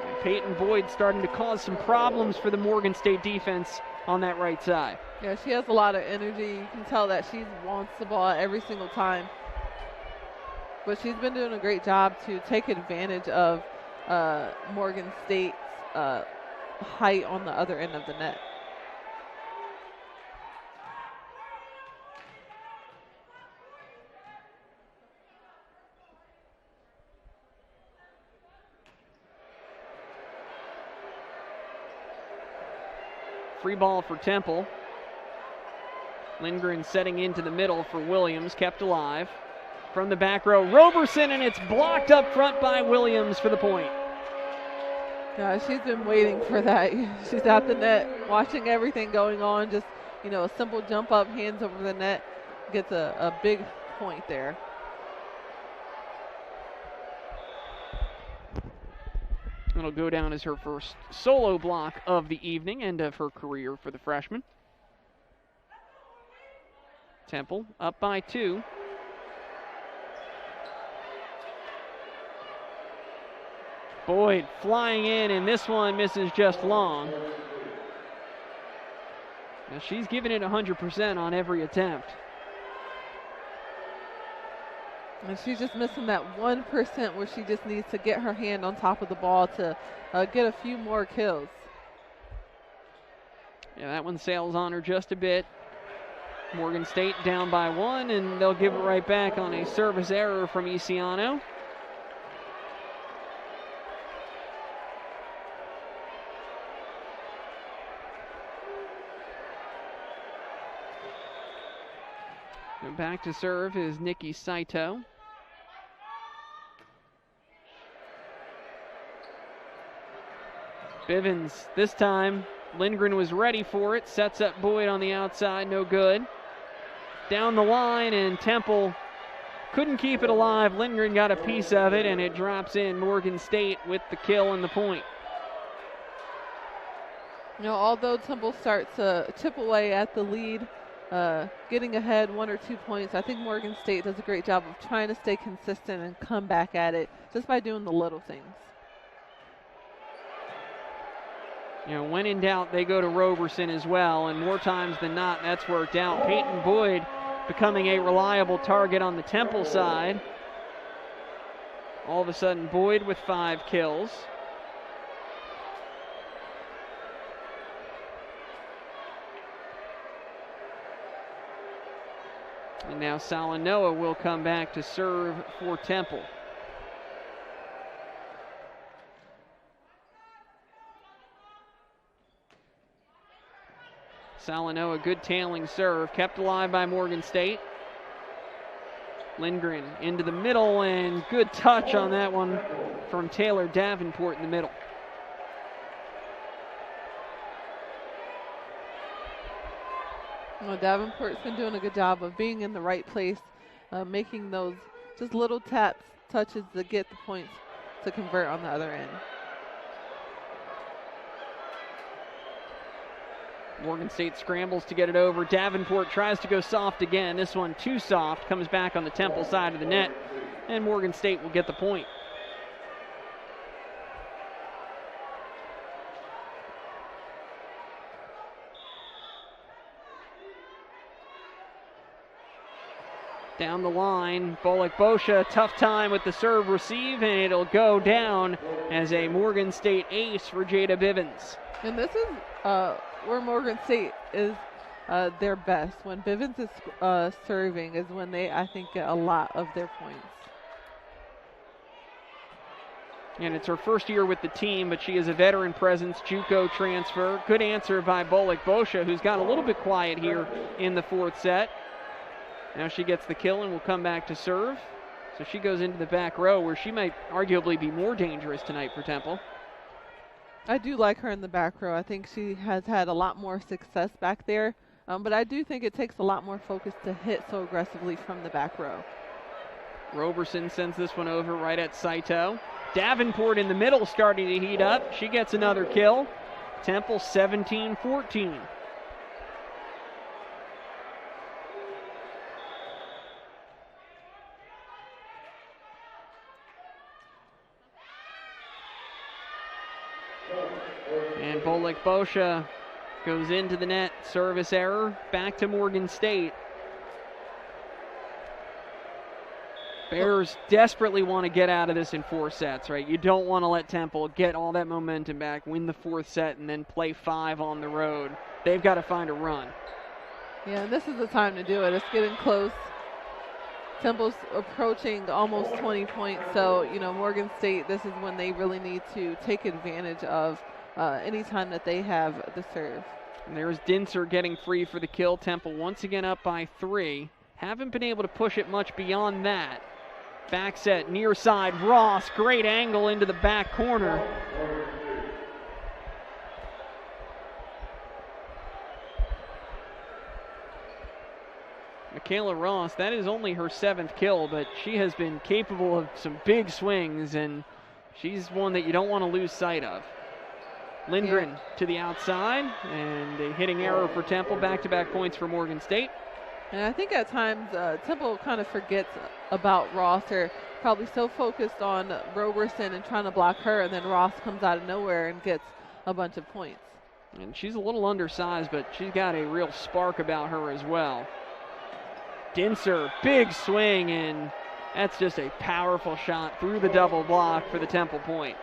And Peyton Boyd starting to cause some problems for the Morgan State defense on that right side. Yeah, she has a lot of energy. You can tell that she wants the ball every single time. But she's been doing a great job to take advantage of Morgan State's height on the other end of the net. Free ball for Temple. Lindgren setting into the middle for Williams, kept alive. From the back row, Roberson, and it's blocked up front by Williams for the point. Yeah, she's been waiting for that. She's at the net, watching everything going on. Just, you know, a simple jump up, hands over the net, gets a big point there. It'll go down as her first solo block of the evening and of her career for the freshman. Temple up by 2. Boyd flying in, and this one misses just long. Now she's giving it 100% on every attempt. And she's just missing that 1% where she just needs to get her hand on top of the ball to get a few more kills. Yeah, that one sails on her just a bit. Morgan State down by 1, and they'll give it right back on a service error from Isiano. And back to serve is Nikki Saito. Bivens this time. Lindgren was ready for it. Sets up Boyd on the outside. No good. Down the line, and Temple couldn't keep it alive. Lindgren got a piece of it, and it drops in. Morgan State with the kill and the point. You know, although Temple starts to chip away at the lead, getting ahead 1 or 2 points, I think Morgan State does a great job of trying to stay consistent and come back at it just by doing the little things. You know, when in doubt, they go to Roberson as well, and more times than not, that's worked out. Peyton Boyd becoming a reliable target on the Temple side. All of a sudden, Boyd with 5 kills. And now Salanoa will come back to serve for Temple. Salanoa, good tailing serve, kept alive by Morgan State. Lindgren into the middle, and good touch on that one from Taylor Davenport in the middle. Well, Davenport's been doing a good job of being in the right place, making those just little taps, touches to get the points to convert on the other end. Morgan State scrambles to get it over. Davenport tries to go soft again. This one too soft, comes back on the Temple side of the net, and Morgan State will get the point. Down the line, Bolek-Bosha, tough time with the serve receive, and it'll go down as a Morgan State ace for Jada Bivens. And this is where Morgan State is their best. When Bivens is serving is when they, I think, get a lot of their points. And it's her first year with the team, but she is a veteran presence, JUCO transfer. Good answer by Bolek-Bosha, who's got a little bit quiet here in the 4th set. Now she gets the kill and will come back to serve. So she goes into the back row where she might arguably be more dangerous tonight for Temple. I do like her in the back row. I think she has had a lot more success back there. But I do think it takes a lot more focus to hit so aggressively from the back row. Roberson sends this one over right at Saito. Davenport in the middle starting to heat up. She gets another kill. Temple 17-14. And Bolek-Bosha goes into the net. Service error. Back to Morgan State. Bears desperately want to get out of this in 4 sets, right? You don't want to let Temple get all that momentum back, win the 4th set, and then play 5 on the road. They've got to find a run. Yeah, this is the time to do it. It's getting close. Temple's approaching almost 20 points, so, you know, Morgan State, this is when they really need to take advantage of any time that they have the serve. And there's Dinser getting free for the kill. Temple once again up by 3. Haven't been able to push it much beyond that. Back set, near side, Ross, great angle into the back corner. Michaela Ross, that is only her 7th kill, but she has been capable of some big swings, and she's one that you don't want to lose sight of. Lindgren to the outside, and a hitting error for Temple. Back-to-back points for Morgan State. And I think at times Temple kind of forgets about Ross. They're probably so focused on Roberson and trying to block her, and then Ross comes out of nowhere and gets a bunch of points. And she's a little undersized, but she's got a real spark about her as well. Dinser, big swing, and that's just a powerful shot through the double block for the Temple point.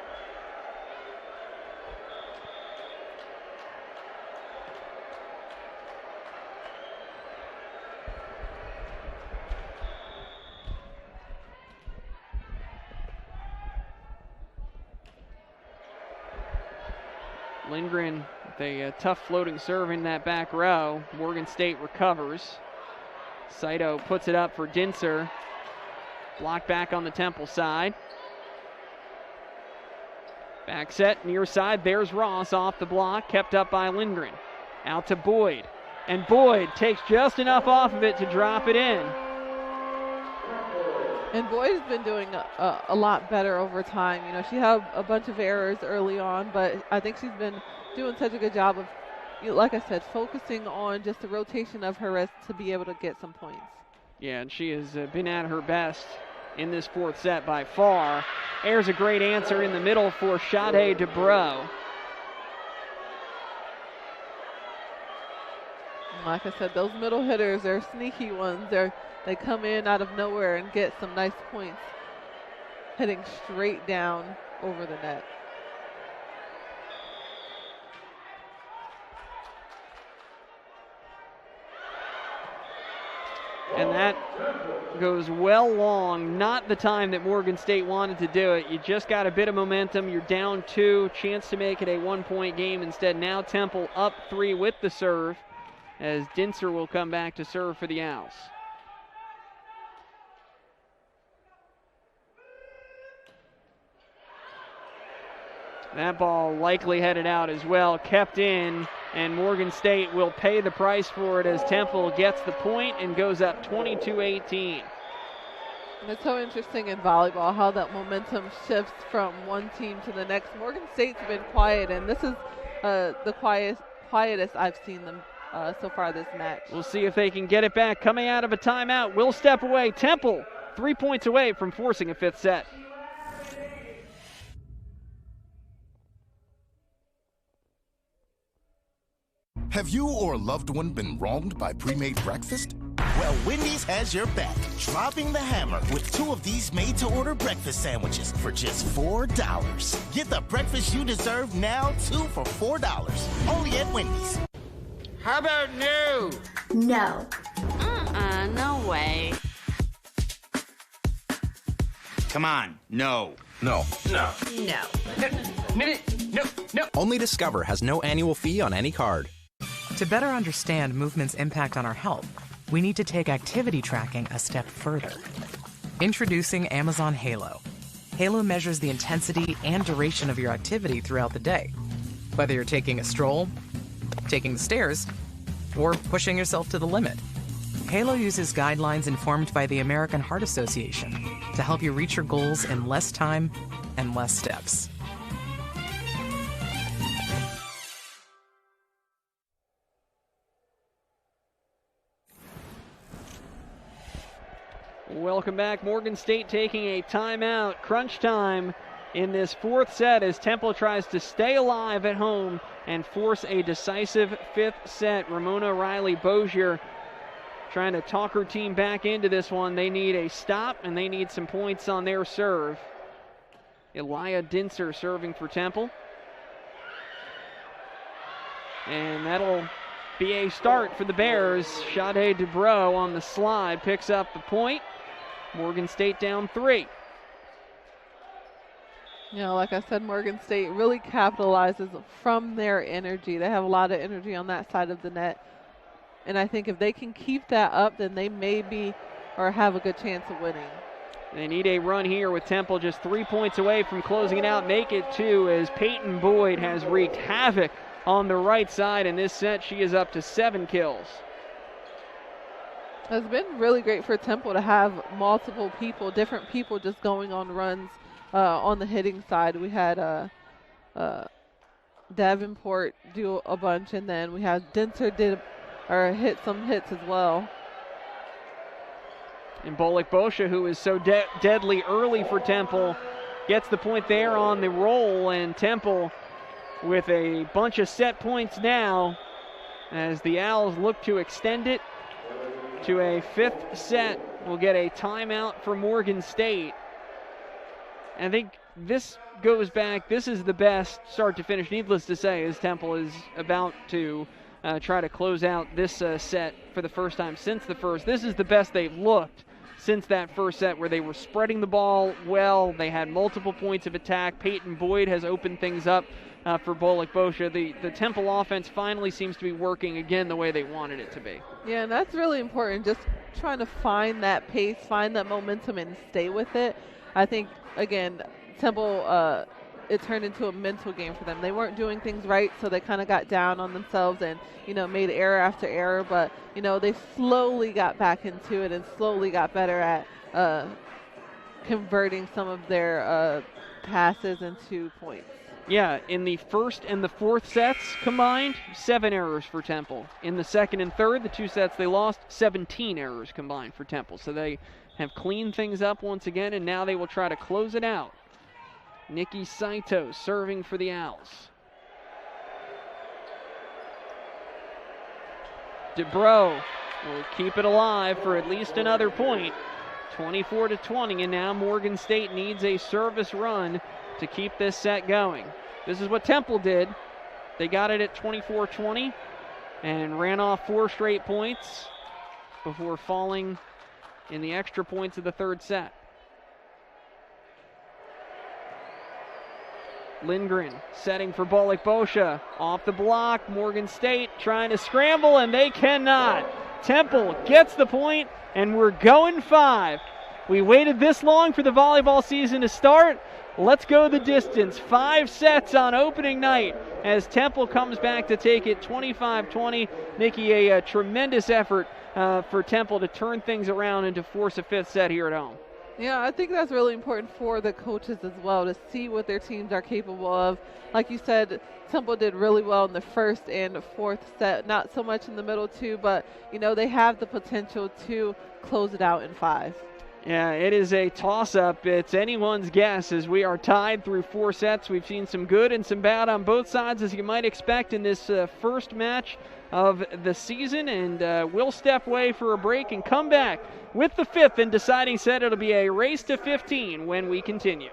Lindgren with a tough floating serve in that back row. Morgan State recovers. Saito puts it up for Dinser. Block back on the Temple side. Back set, near side. There's Ross off the block, kept up by Lindgren. Out to Boyd. And Boyd takes just enough off of it to drop it in. And Boyd has been doing a lot better over time. You know, she had a bunch of errors early on, but I think she's been doing such a good job of, like I said, focusing on just the rotation of her wrist to be able to get some points. Yeah, and she has been at her best in this fourth set by far. There's a great answer in the middle for Sade Dubrow. Like I said, those middle hitters are sneaky ones. They come in out of nowhere and get some nice points, hitting straight down over the net. And that goes well long, not the time that Morgan State wanted to do it. You just got a bit of momentum. You're down 2, chance to make it a 1-point game. Instead, now Temple up 3 with the serve, as Dinser will come back to serve for the Owls. That ball likely headed out as well, kept in, and Morgan State will pay the price for it as Temple gets the point and goes up 22-18. And it's so interesting in volleyball how that momentum shifts from one team to the next. Morgan State's been quiet, and this is the quietest I've seen them so far this match. We'll see if they can get it back. Coming out of a timeout, will step away. Temple 3 points away from forcing a 5th set. Have you or a loved one been wronged by pre-made breakfast? Well, Wendy's has your back, dropping the hammer with 2 of these made-to-order breakfast sandwiches for just $4. Get the breakfast you deserve now, 2 for $4. Only at Wendy's. How about no? No. No way. Come on, no. No. No. No. No. Only Discover has no annual fee on any card. To better understand movement's impact on our health, we need to take activity tracking a step further. Introducing Amazon Halo. Halo measures the intensity and duration of your activity throughout the day. Whether you're taking a stroll, taking the stairs, or pushing yourself to the limit. Halo uses guidelines informed by the American Heart Association to help you reach your goals in less time and less steps. Welcome back. Morgan State taking a timeout. Crunch time in this 4th set as Temple tries to stay alive at home and force a decisive 5th set. Ramona Riley-Bozier trying to talk her team back into this one. They need a stop and they need some points on their serve. Elia Dinser serving for Temple. And that'll be a start for the Bears. Sade Dubrow on the slide picks up the point. Morgan State down 3. You know, like I said, Morgan State really capitalizes from their energy. They have a lot of energy on that side of the net. And I think if they can keep that up, then they may be or have a good chance of winning. They need a run here with Temple just 3 points away from closing it out. Make it 2 as Peyton Boyd has wreaked havoc on the right side in this set. She is up to 7 kills. It's been really great for Temple to have multiple people, different people just going on runs on the hitting side. We had Davenport do a bunch, and then we had Dinser hit some hits as well. And Bolik Bosha, who is so deadly early for Temple, gets the point there on the roll, and Temple with a bunch of set points now as the Owls look to extend it to a 5th set. We'll get a timeout for Morgan State. I think this goes back. This is the best start to finish, needless to say, as Temple is about to try to close out this set for the first time since the first. This is the best they've looked since that first set where they were spreading the ball well. They had multiple points of attack. Peyton Boyd has opened things up for Volleyball. The Temple offense finally seems to be working again the way they wanted it to be. Yeah, and that's really important, just trying to find that pace, find that momentum, and stay with it. I think, again, Temple, it turned into a mental game for them. They weren't doing things right, so they kind of got down on themselves and, made error after error. But, they slowly got back into it and slowly got better at converting some of their passes into points. Yeah, in the first and the fourth sets combined, 7 errors for Temple. In the second and third, the 2 sets they lost, 17 errors combined for Temple. So they have cleaned things up once again, and now they will try to close it out. Nikki Saito serving for the Owls. DeBro will keep it alive for at least another point. 24-20, and now Morgan State needs a service run to keep this set going. This is what Temple did. They got it at 24-20 and ran off 4 straight points before falling in the extra points of the third set. Lindgren setting for Bolik Bosha. Off the block, Morgan State trying to scramble, and they cannot. Temple gets the point, and we're going 5. We waited this long for the volleyball season to start. Let's go the distance. 5 sets on opening night as Temple comes back to take it 25-20. Nikki, a tremendous effort for Temple to turn things around and to force a 5th set here at home. Yeah, I think that's really important for the coaches as well to see what their teams are capable of. Like you said, Temple did really well in the first and fourth set, not so much in the middle two, but, they have the potential to close it out in 5. Yeah, it is a toss-up. It's anyone's guess as we are tied through 4 sets. We've seen some good and some bad on both sides, as you might expect in this first match of the season. And we'll step away for a break and come back with the 5th and deciding set. It'll be a race to 15 when we continue.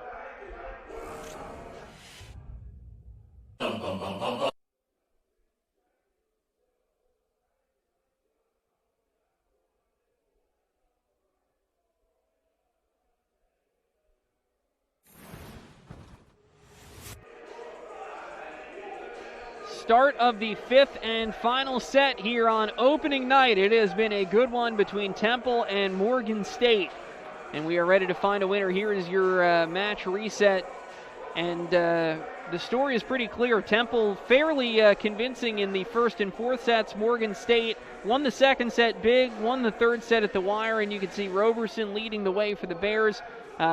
Start of the 5th and final set here on opening night. It has been a good one between Temple and Morgan State. And we are ready to find a winner. Here is your match reset. And the story is pretty clear. Temple fairly convincing in the first and fourth sets. Morgan State won the second set big, won the third set at the wire. And you can see Roberson leading the way for the Bears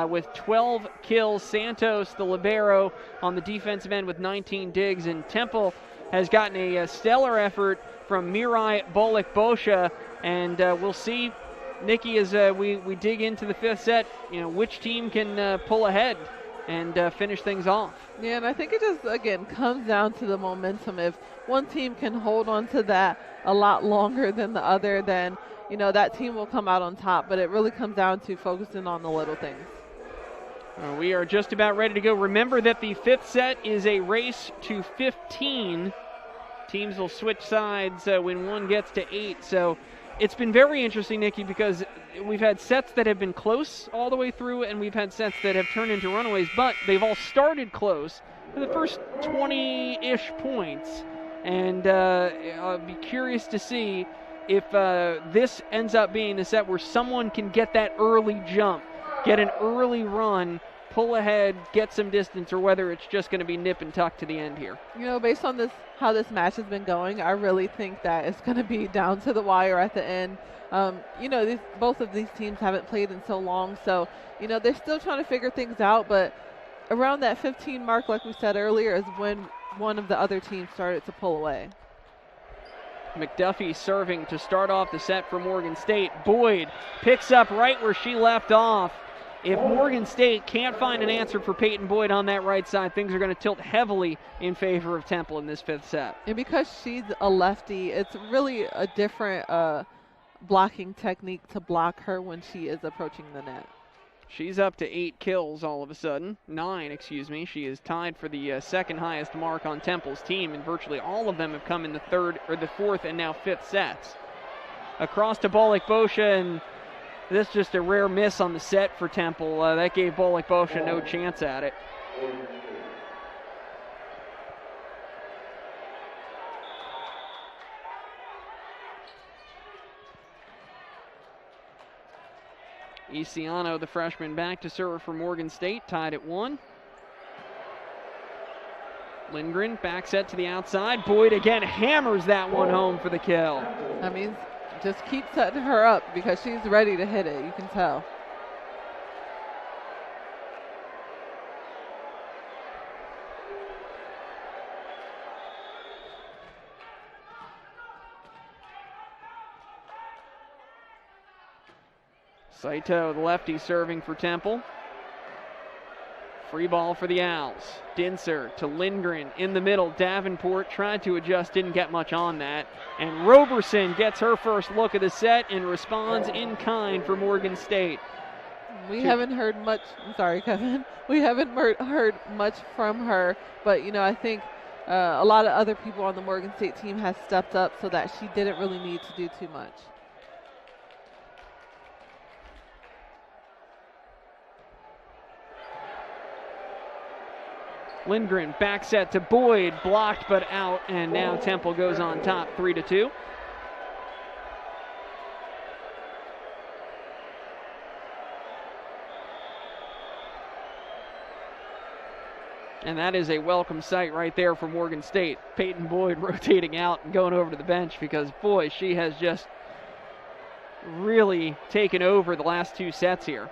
with 12 kills. Santos, the libero, on the defensive end with 19 digs. And Temple has gotten a stellar effort from Mirai Bolik-Bosha, and we'll see, Nikki, as we dig into the 5th set, which team can pull ahead and finish things off. Yeah, and I think it just, again, comes down to the momentum. If one team can hold on to that a lot longer than the other, then, that team will come out on top, but it really comes down to focusing on the little things. We are just about ready to go. Remember that the 5th set is a race to 15. Teams will switch sides when one gets to 8. So it's been very interesting, Nikki, because we've had sets that have been close all the way through, and we've had sets that have turned into runaways, but they've all started close for the first 20-ish points. And I'll be curious to see if this ends up being the set where someone can get that early jump, get an early run, pull ahead, get some distance, or whether it's just going to be nip and tuck to the end here. Based on how this match has been going, I really think that it's going to be down to the wire at the end. Both of these teams haven't played in so long, so, they're still trying to figure things out, but around that 15 mark, like we said earlier, is when one of the other teams started to pull away. McDuffie serving to start off the set for Morgan State. Boyd picks up right where she left off. If Morgan State can't find an answer for Peyton Boyd on that right side, things are going to tilt heavily in favor of Temple in this 5th set. And because she's a lefty, it's really a different blocking technique to block her when she is approaching the net. She's up to 8 kills all of a sudden. 9, excuse me. She is tied for the second highest mark on Temple's team, and virtually all of them have come in the 3rd or the 4th and now 5th sets. Across to Bolik-Bosha, and This is just a rare miss on the set for Temple. That gave Volleyball Bosha no chance at it. Isiano, the freshman, back to serve for Morgan State, tied at 1. Lindgren, back set to the outside. Boyd again hammers that one home for the kill. That means just keep setting her up because she's ready to hit it, you can tell. Saito, the lefty, serving for Temple. Free ball for the Owls. Dinser to Lindgren in the middle. Davenport tried to adjust, didn't get much on that. And Roberson gets her first look at the set and responds in kind for Morgan State. We haven't heard much. I'm sorry, Kevin. We haven't heard much from her, but I think a lot of other people on the Morgan State team has stepped up so that she didn't really need to do too much. Lindgren back set to Boyd, blocked but out, and now Temple goes on top 3-2. And that is a welcome sight right there for Morgan State. Peyton Boyd rotating out and going over to the bench because, boy, she has just really taken over the last 2 sets here.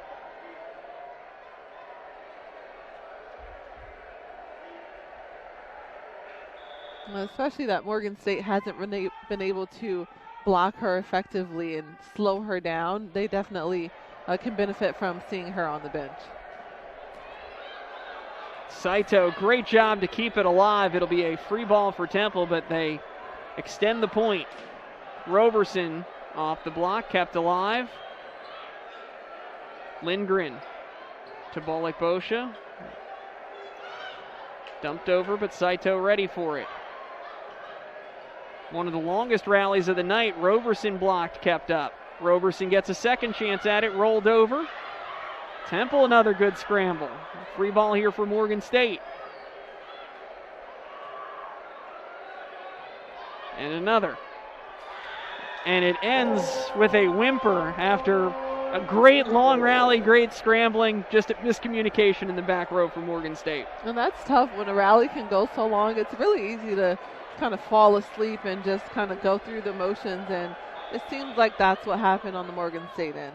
Especially that Morgan State hasn't been able to block her effectively and slow her down. They definitely can benefit from seeing her on the bench. Saito, great job to keep it alive. It'll be a free ball for Temple, but they extend the point. Roberson off the block, kept alive. Lindgren to Volleyball Bosha. Dumped over, but Saito ready for it. One of the longest rallies of the night. Roberson blocked, kept up. Roberson gets a second chance at it, rolled over. Temple, another good scramble. Free ball here for Morgan State. And another. And it ends with a whimper after a great long rally, great scrambling, just a miscommunication in the back row for Morgan State. And that's tough when a rally can go so long. It's really easy to kind of fall asleep and just kind of go through the motions, and it seems like that's what happened on the Morgan State end.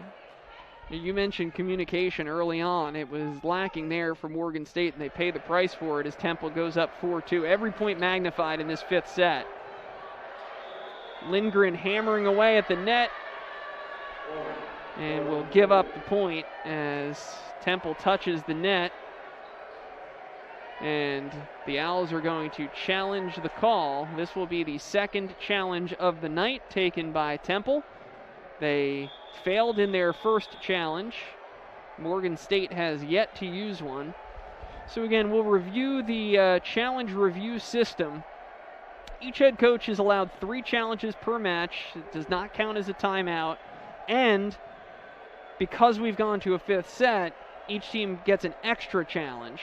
You mentioned communication early on. It was lacking there for Morgan State, and they pay the price for it as Temple goes up 4-2. Every point magnified in this 5th set. Lindgren hammering away at the net, and will give up the point as Temple touches the net. And the Owls are going to challenge the call. This will be the second challenge of the night taken by Temple. They failed in their first challenge. Morgan State has yet to use one. So again, we'll review the challenge review system. Each head coach is allowed 3 challenges per match. It does not count as a timeout. And because we've gone to a 5th set, each team gets an extra challenge.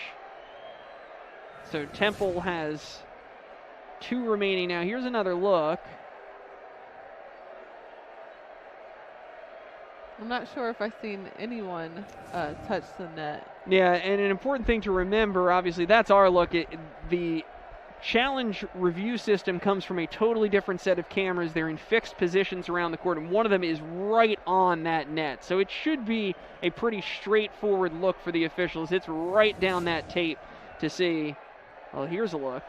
So Temple has 2 remaining now. Here's another look. I'm not sure if I've seen anyone touch the net. Yeah, and an important thing to remember, obviously, that's our look. The challenge review system comes from a totally different set of cameras. They're in fixed positions around the court, and one of them is right on that net. So it should be a pretty straightforward look for the officials. It's right down that tape to see. Well, here's a look.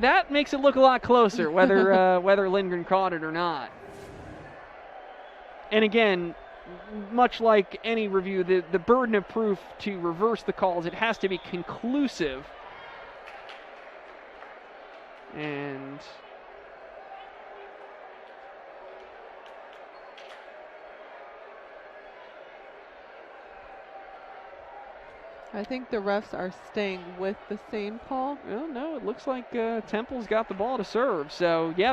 That makes it look a lot closer, whether Lindgren caught it or not. And again, much like any review, the burden of proof to reverse the calls, it has to be conclusive. And I think the refs are staying with the same call. Well, no, it looks like Temple's got the ball to serve. So, yeah,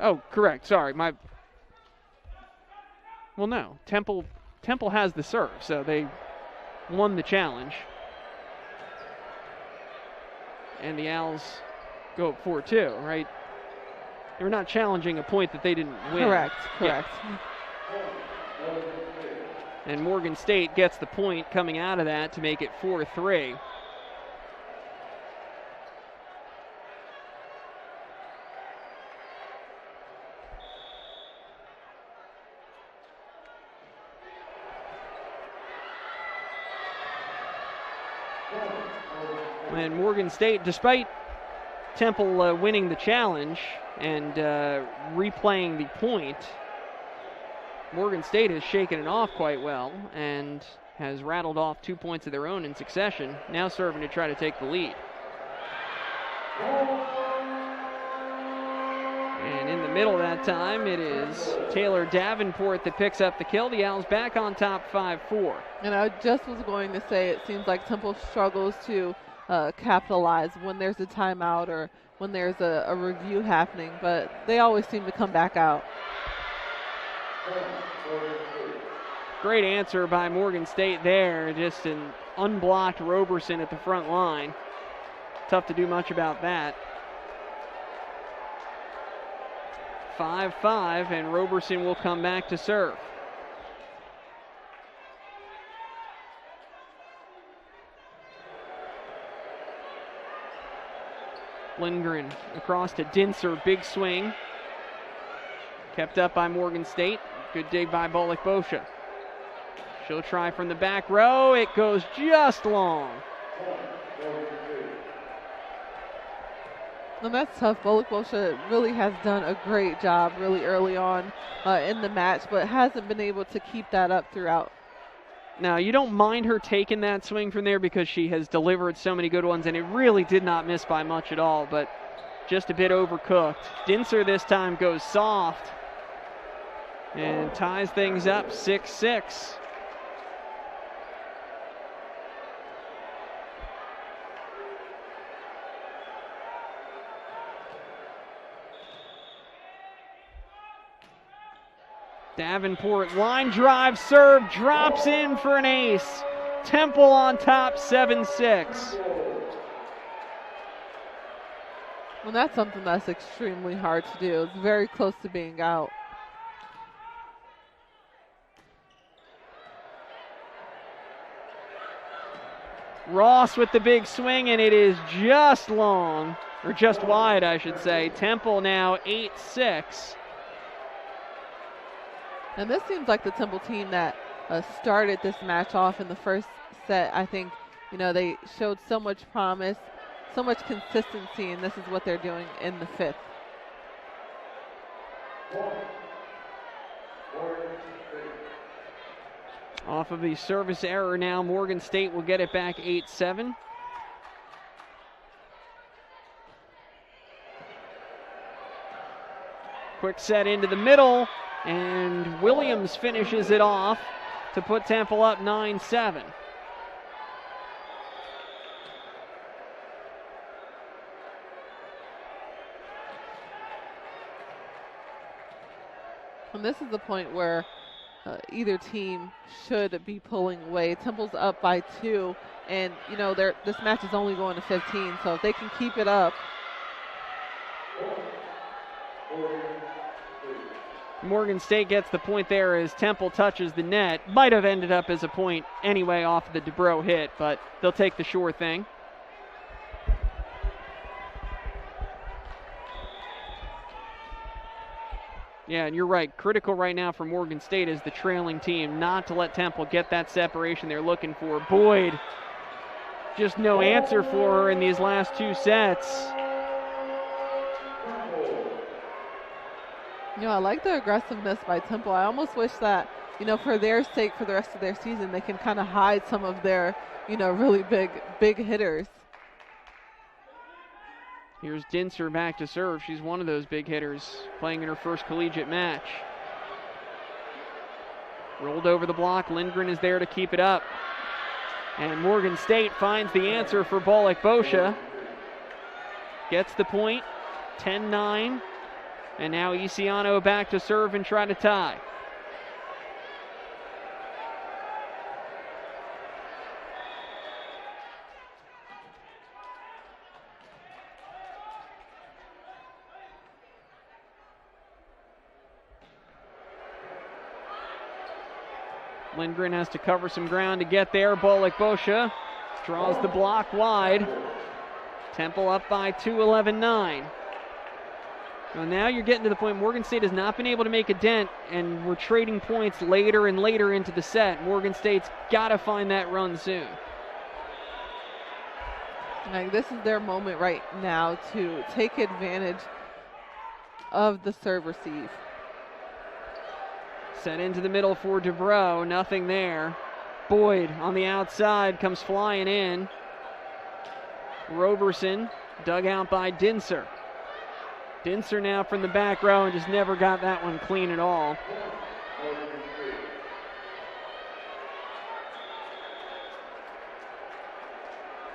Oh, correct. Sorry. Well, no. Temple has the serve, so they won the challenge. And the Owls go up 4-2, right? They were not challenging a point that they didn't win. Correct. Yeah. And Morgan State gets the point coming out of that to make it 4-3. And Morgan State, despite Temple winning the challenge and replaying the point, Morgan State has shaken it off quite well and has rattled off 2 points of their own in succession, now serving to try to take the lead. And in the middle of that time, it is Taylor Davenport that picks up the kill. The Owls back on top 5-4. And I just was going to say, it seems like Temple struggles to capitalize when there's a timeout or when there's a review happening, but they always seem to come back out. Great answer by Morgan State there. Just an unblocked Roberson at the front line. Tough to do much about that. 5-5, and Roberson will come back to serve. Lindgren across to Dinser, big swing. Kept up by Morgan State. Good dig by Bolek-Bosha. She'll try from the back row. It goes just long. And that's tough. Bolek-Bosha really has done a great job really early on in the match, but hasn't been able to keep that up throughout. Now, you don't mind her taking that swing from there because she has delivered so many good ones, and it really did not miss by much at all, but just a bit overcooked. Dinser this time goes soft and ties things up 6-6. Davenport, line drive, serve, drops in for an ace. Temple on top, 7-6. Well, that's something that's extremely hard to do. It's very close to being out. Ross with the big swing, and it is just long, or just wide, I should say. Temple now 8-6. And this seems like the Temple team that started this match off in the first set. I think, they showed so much promise, so much consistency, and this is what they're doing in the fifth. Off of the service error now, Morgan State will get it back 8-7. Quick set into the middle, and Williams finishes it off to put Temple up 9-7. And this is the point where either team should be pulling away. Temple's up by 2, and this match is only going to 15, so if they can keep it up. Morgan State gets the point there as Temple touches the net. Might have ended up as a point anyway off of the DeBro hit, but they'll take the sure thing. Yeah, and you're right. Critical right now for Morgan State is the trailing team not to let Temple get that separation they're looking for. Boyd, just no answer for her in these last 2 sets. I like the aggressiveness by Temple. I almost wish that, for their sake, for the rest of their season, they can kind of hide some of their, really big hitters. Here's Dinser back to serve. She's one of those big hitters playing in her first collegiate match. Rolled over the block. Lindgren is there to keep it up. And Morgan State finds the answer for Bolek-Bosha. Gets the point, 10-9. And now Isiano back to serve and try to tie. Lindgren has to cover some ground to get there. Bolek-Bosha draws the block wide. Temple up by 2, 11-9. Well, now you're getting to the point Morgan State has not been able to make a dent, and we're trading points later and later into the set. Morgan State's got to find that run soon. Like, this is their moment right now to take advantage of the serve receive. Set into the middle for DeBro, nothing there. Boyd on the outside comes flying in. Roberson dug out by Dinser. Dinser now from the back row and just never got that one clean at all.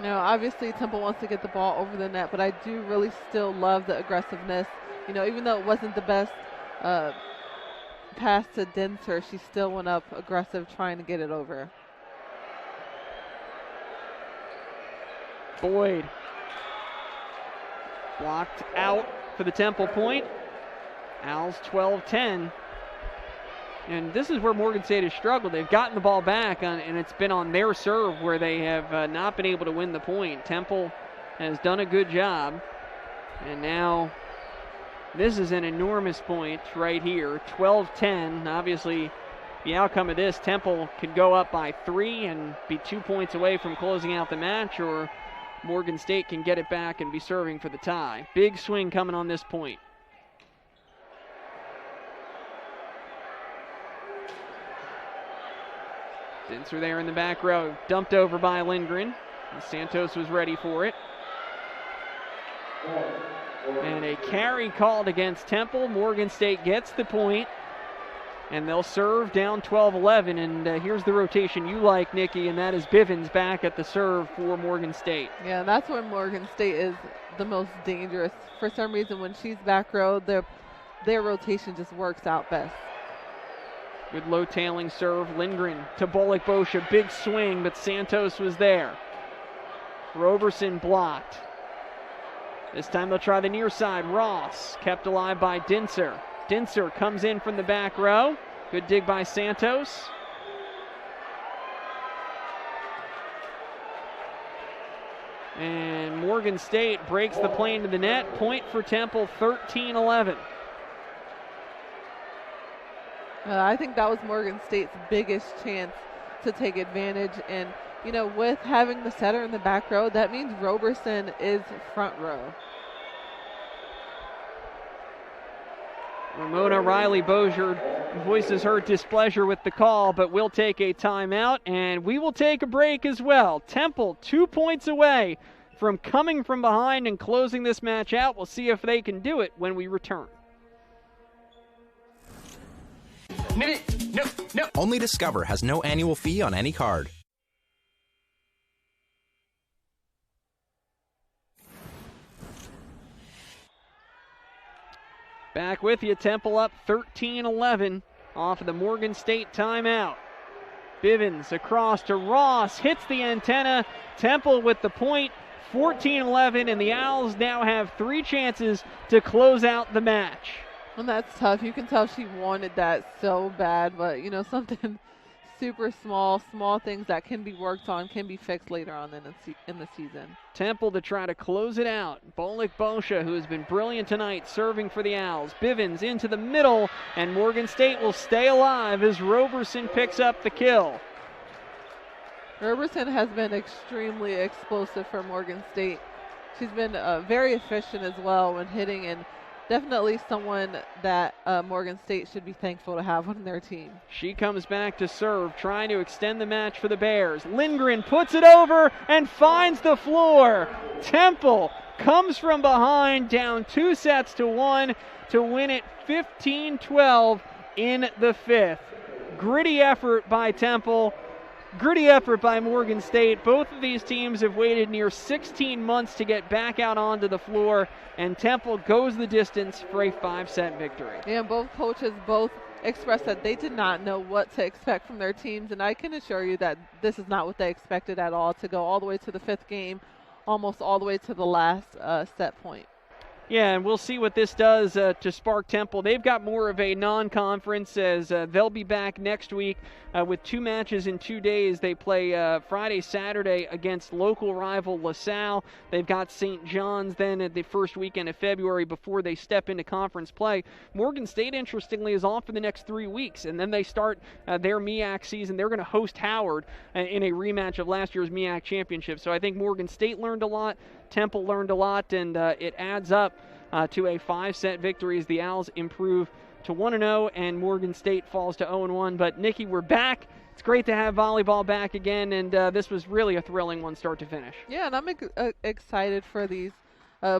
Now, obviously Temple wants to get the ball over the net, but I do really still love the aggressiveness. You know, even though it wasn't the best pass to Dinser, she still went up aggressive trying to get it over. Boyd blocked out for the Temple point. Owls 12-10. And this is where Morgan State has struggled. They've gotten the ball back, and it's been on their serve where they have not been able to win the point. Temple has done a good job. And now this is an enormous point right here, 12-10. Obviously, the outcome of this, Temple could go up by 3 and be 2 points away from closing out the match, or Morgan State can get it back and be serving for the tie. Big swing coming on this point. Dinser there in the back row, dumped over by Lindgren. And Santos was ready for it. And a carry called against Temple. Morgan State gets the point, and they'll serve down 12-11. And here's the rotation you like, Nikki, and that is Bivens back at the serve for Morgan State. Yeah, that's when Morgan State is the most dangerous. For some reason, when she's back row, their rotation just works out best. Good low tailing serve. Lindgren to Bolek-Bosha. Big swing, but Santos was there. Roberson blocked. This time they'll try the near side. Ross kept alive by Dinser. Dinser comes in from the back row. Good dig by Santos. And Morgan State breaks the play into the net. Point for Temple, 13-11. I think that was Morgan State's biggest chance to take advantage. And, you know, with having the setter in the back row, that means Roberson is front row. Ramona Riley-Bozier voices her displeasure with the call, but we'll take a timeout, and we will take a break as well. Temple 2 points away from coming from behind and closing this match out. We'll see if they can do it when we return. No. Only Discover has no annual fee on any card. Back with you, Temple up 13-11 off of the Morgan State timeout. Bivens across to Ross, hits the antenna. Temple with the point, 14-11, and the Owls now have 3 chances to close out the match. And that's tough. You can tell she wanted that so bad, but, you know, something super small things that can be worked on, can be fixed later on in the season. Temple to try to close it out. Bolek-Bosha, who has been brilliant tonight, serving for the Owls. Bivens into the middle, and Morgan State will stay alive as Roberson picks up the kill. Roberson has been extremely explosive for Morgan State. She's been very efficient as well when hitting, and definitely someone that Morgan State should be thankful to have on their team. She comes back to serve, trying to extend the match for the Bears. Lindgren puts it over and finds the floor. Temple comes from behind, down 2-1 to win it 15-12 in the 5th. Gritty effort by Temple, gritty effort by Morgan State. Both of these teams have waited near 16 months to get back out onto the floor, and Temple goes the distance for a 5-set victory. Yeah, both coaches expressed that they did not know what to expect from their teams, and I can assure you that this is not what they expected at all, to go all the way to the 5th game, almost all the way to the last set point. Yeah, and we'll see what this does to spark Temple. They've got more of a non-conference, as they'll be back next week with 2 matches in 2 days. They play Friday, Saturday against local rival LaSalle. They've got St. John's then at the first weekend of February before they step into conference play. Morgan State, interestingly, is off for the next 3 weeks, and then they start their MEAC season. They're going to host Howard in a rematch of last year's MEAC championship. So I think Morgan State learned a lot, Temple learned a lot, and it adds up to a 5-set victory as the Owls improve to 1-0 and Morgan State falls to 0-1. But, Nikki, we're back. It's great to have volleyball back again, and this was really a thrilling one start to finish. Yeah, and I'm excited for these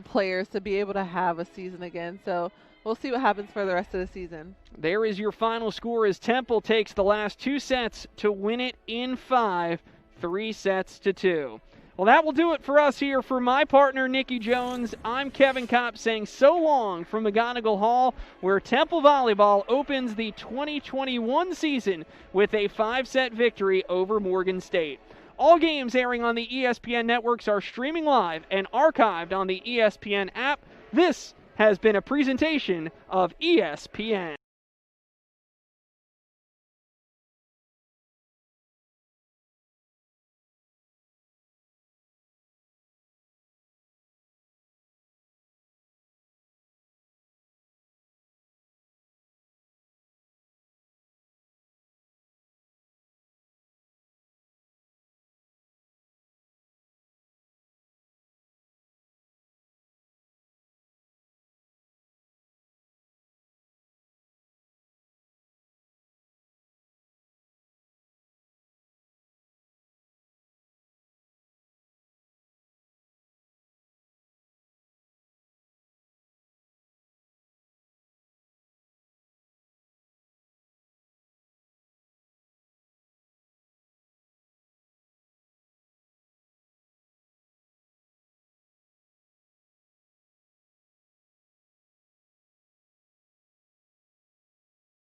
players to be able to have a season again. So we'll see what happens for the rest of the season. There is your final score as Temple takes the last 2 sets to win it in 5, 3-2. Well, that will do it for us here. For my partner, Nikki Jones, I'm Kevin Kopp saying so long from McGonigal Hall, where Temple Volleyball opens the 2021 season with a 5-set victory over Morgan State. All games airing on the ESPN networks are streaming live and archived on the ESPN app. This has been a presentation of ESPN.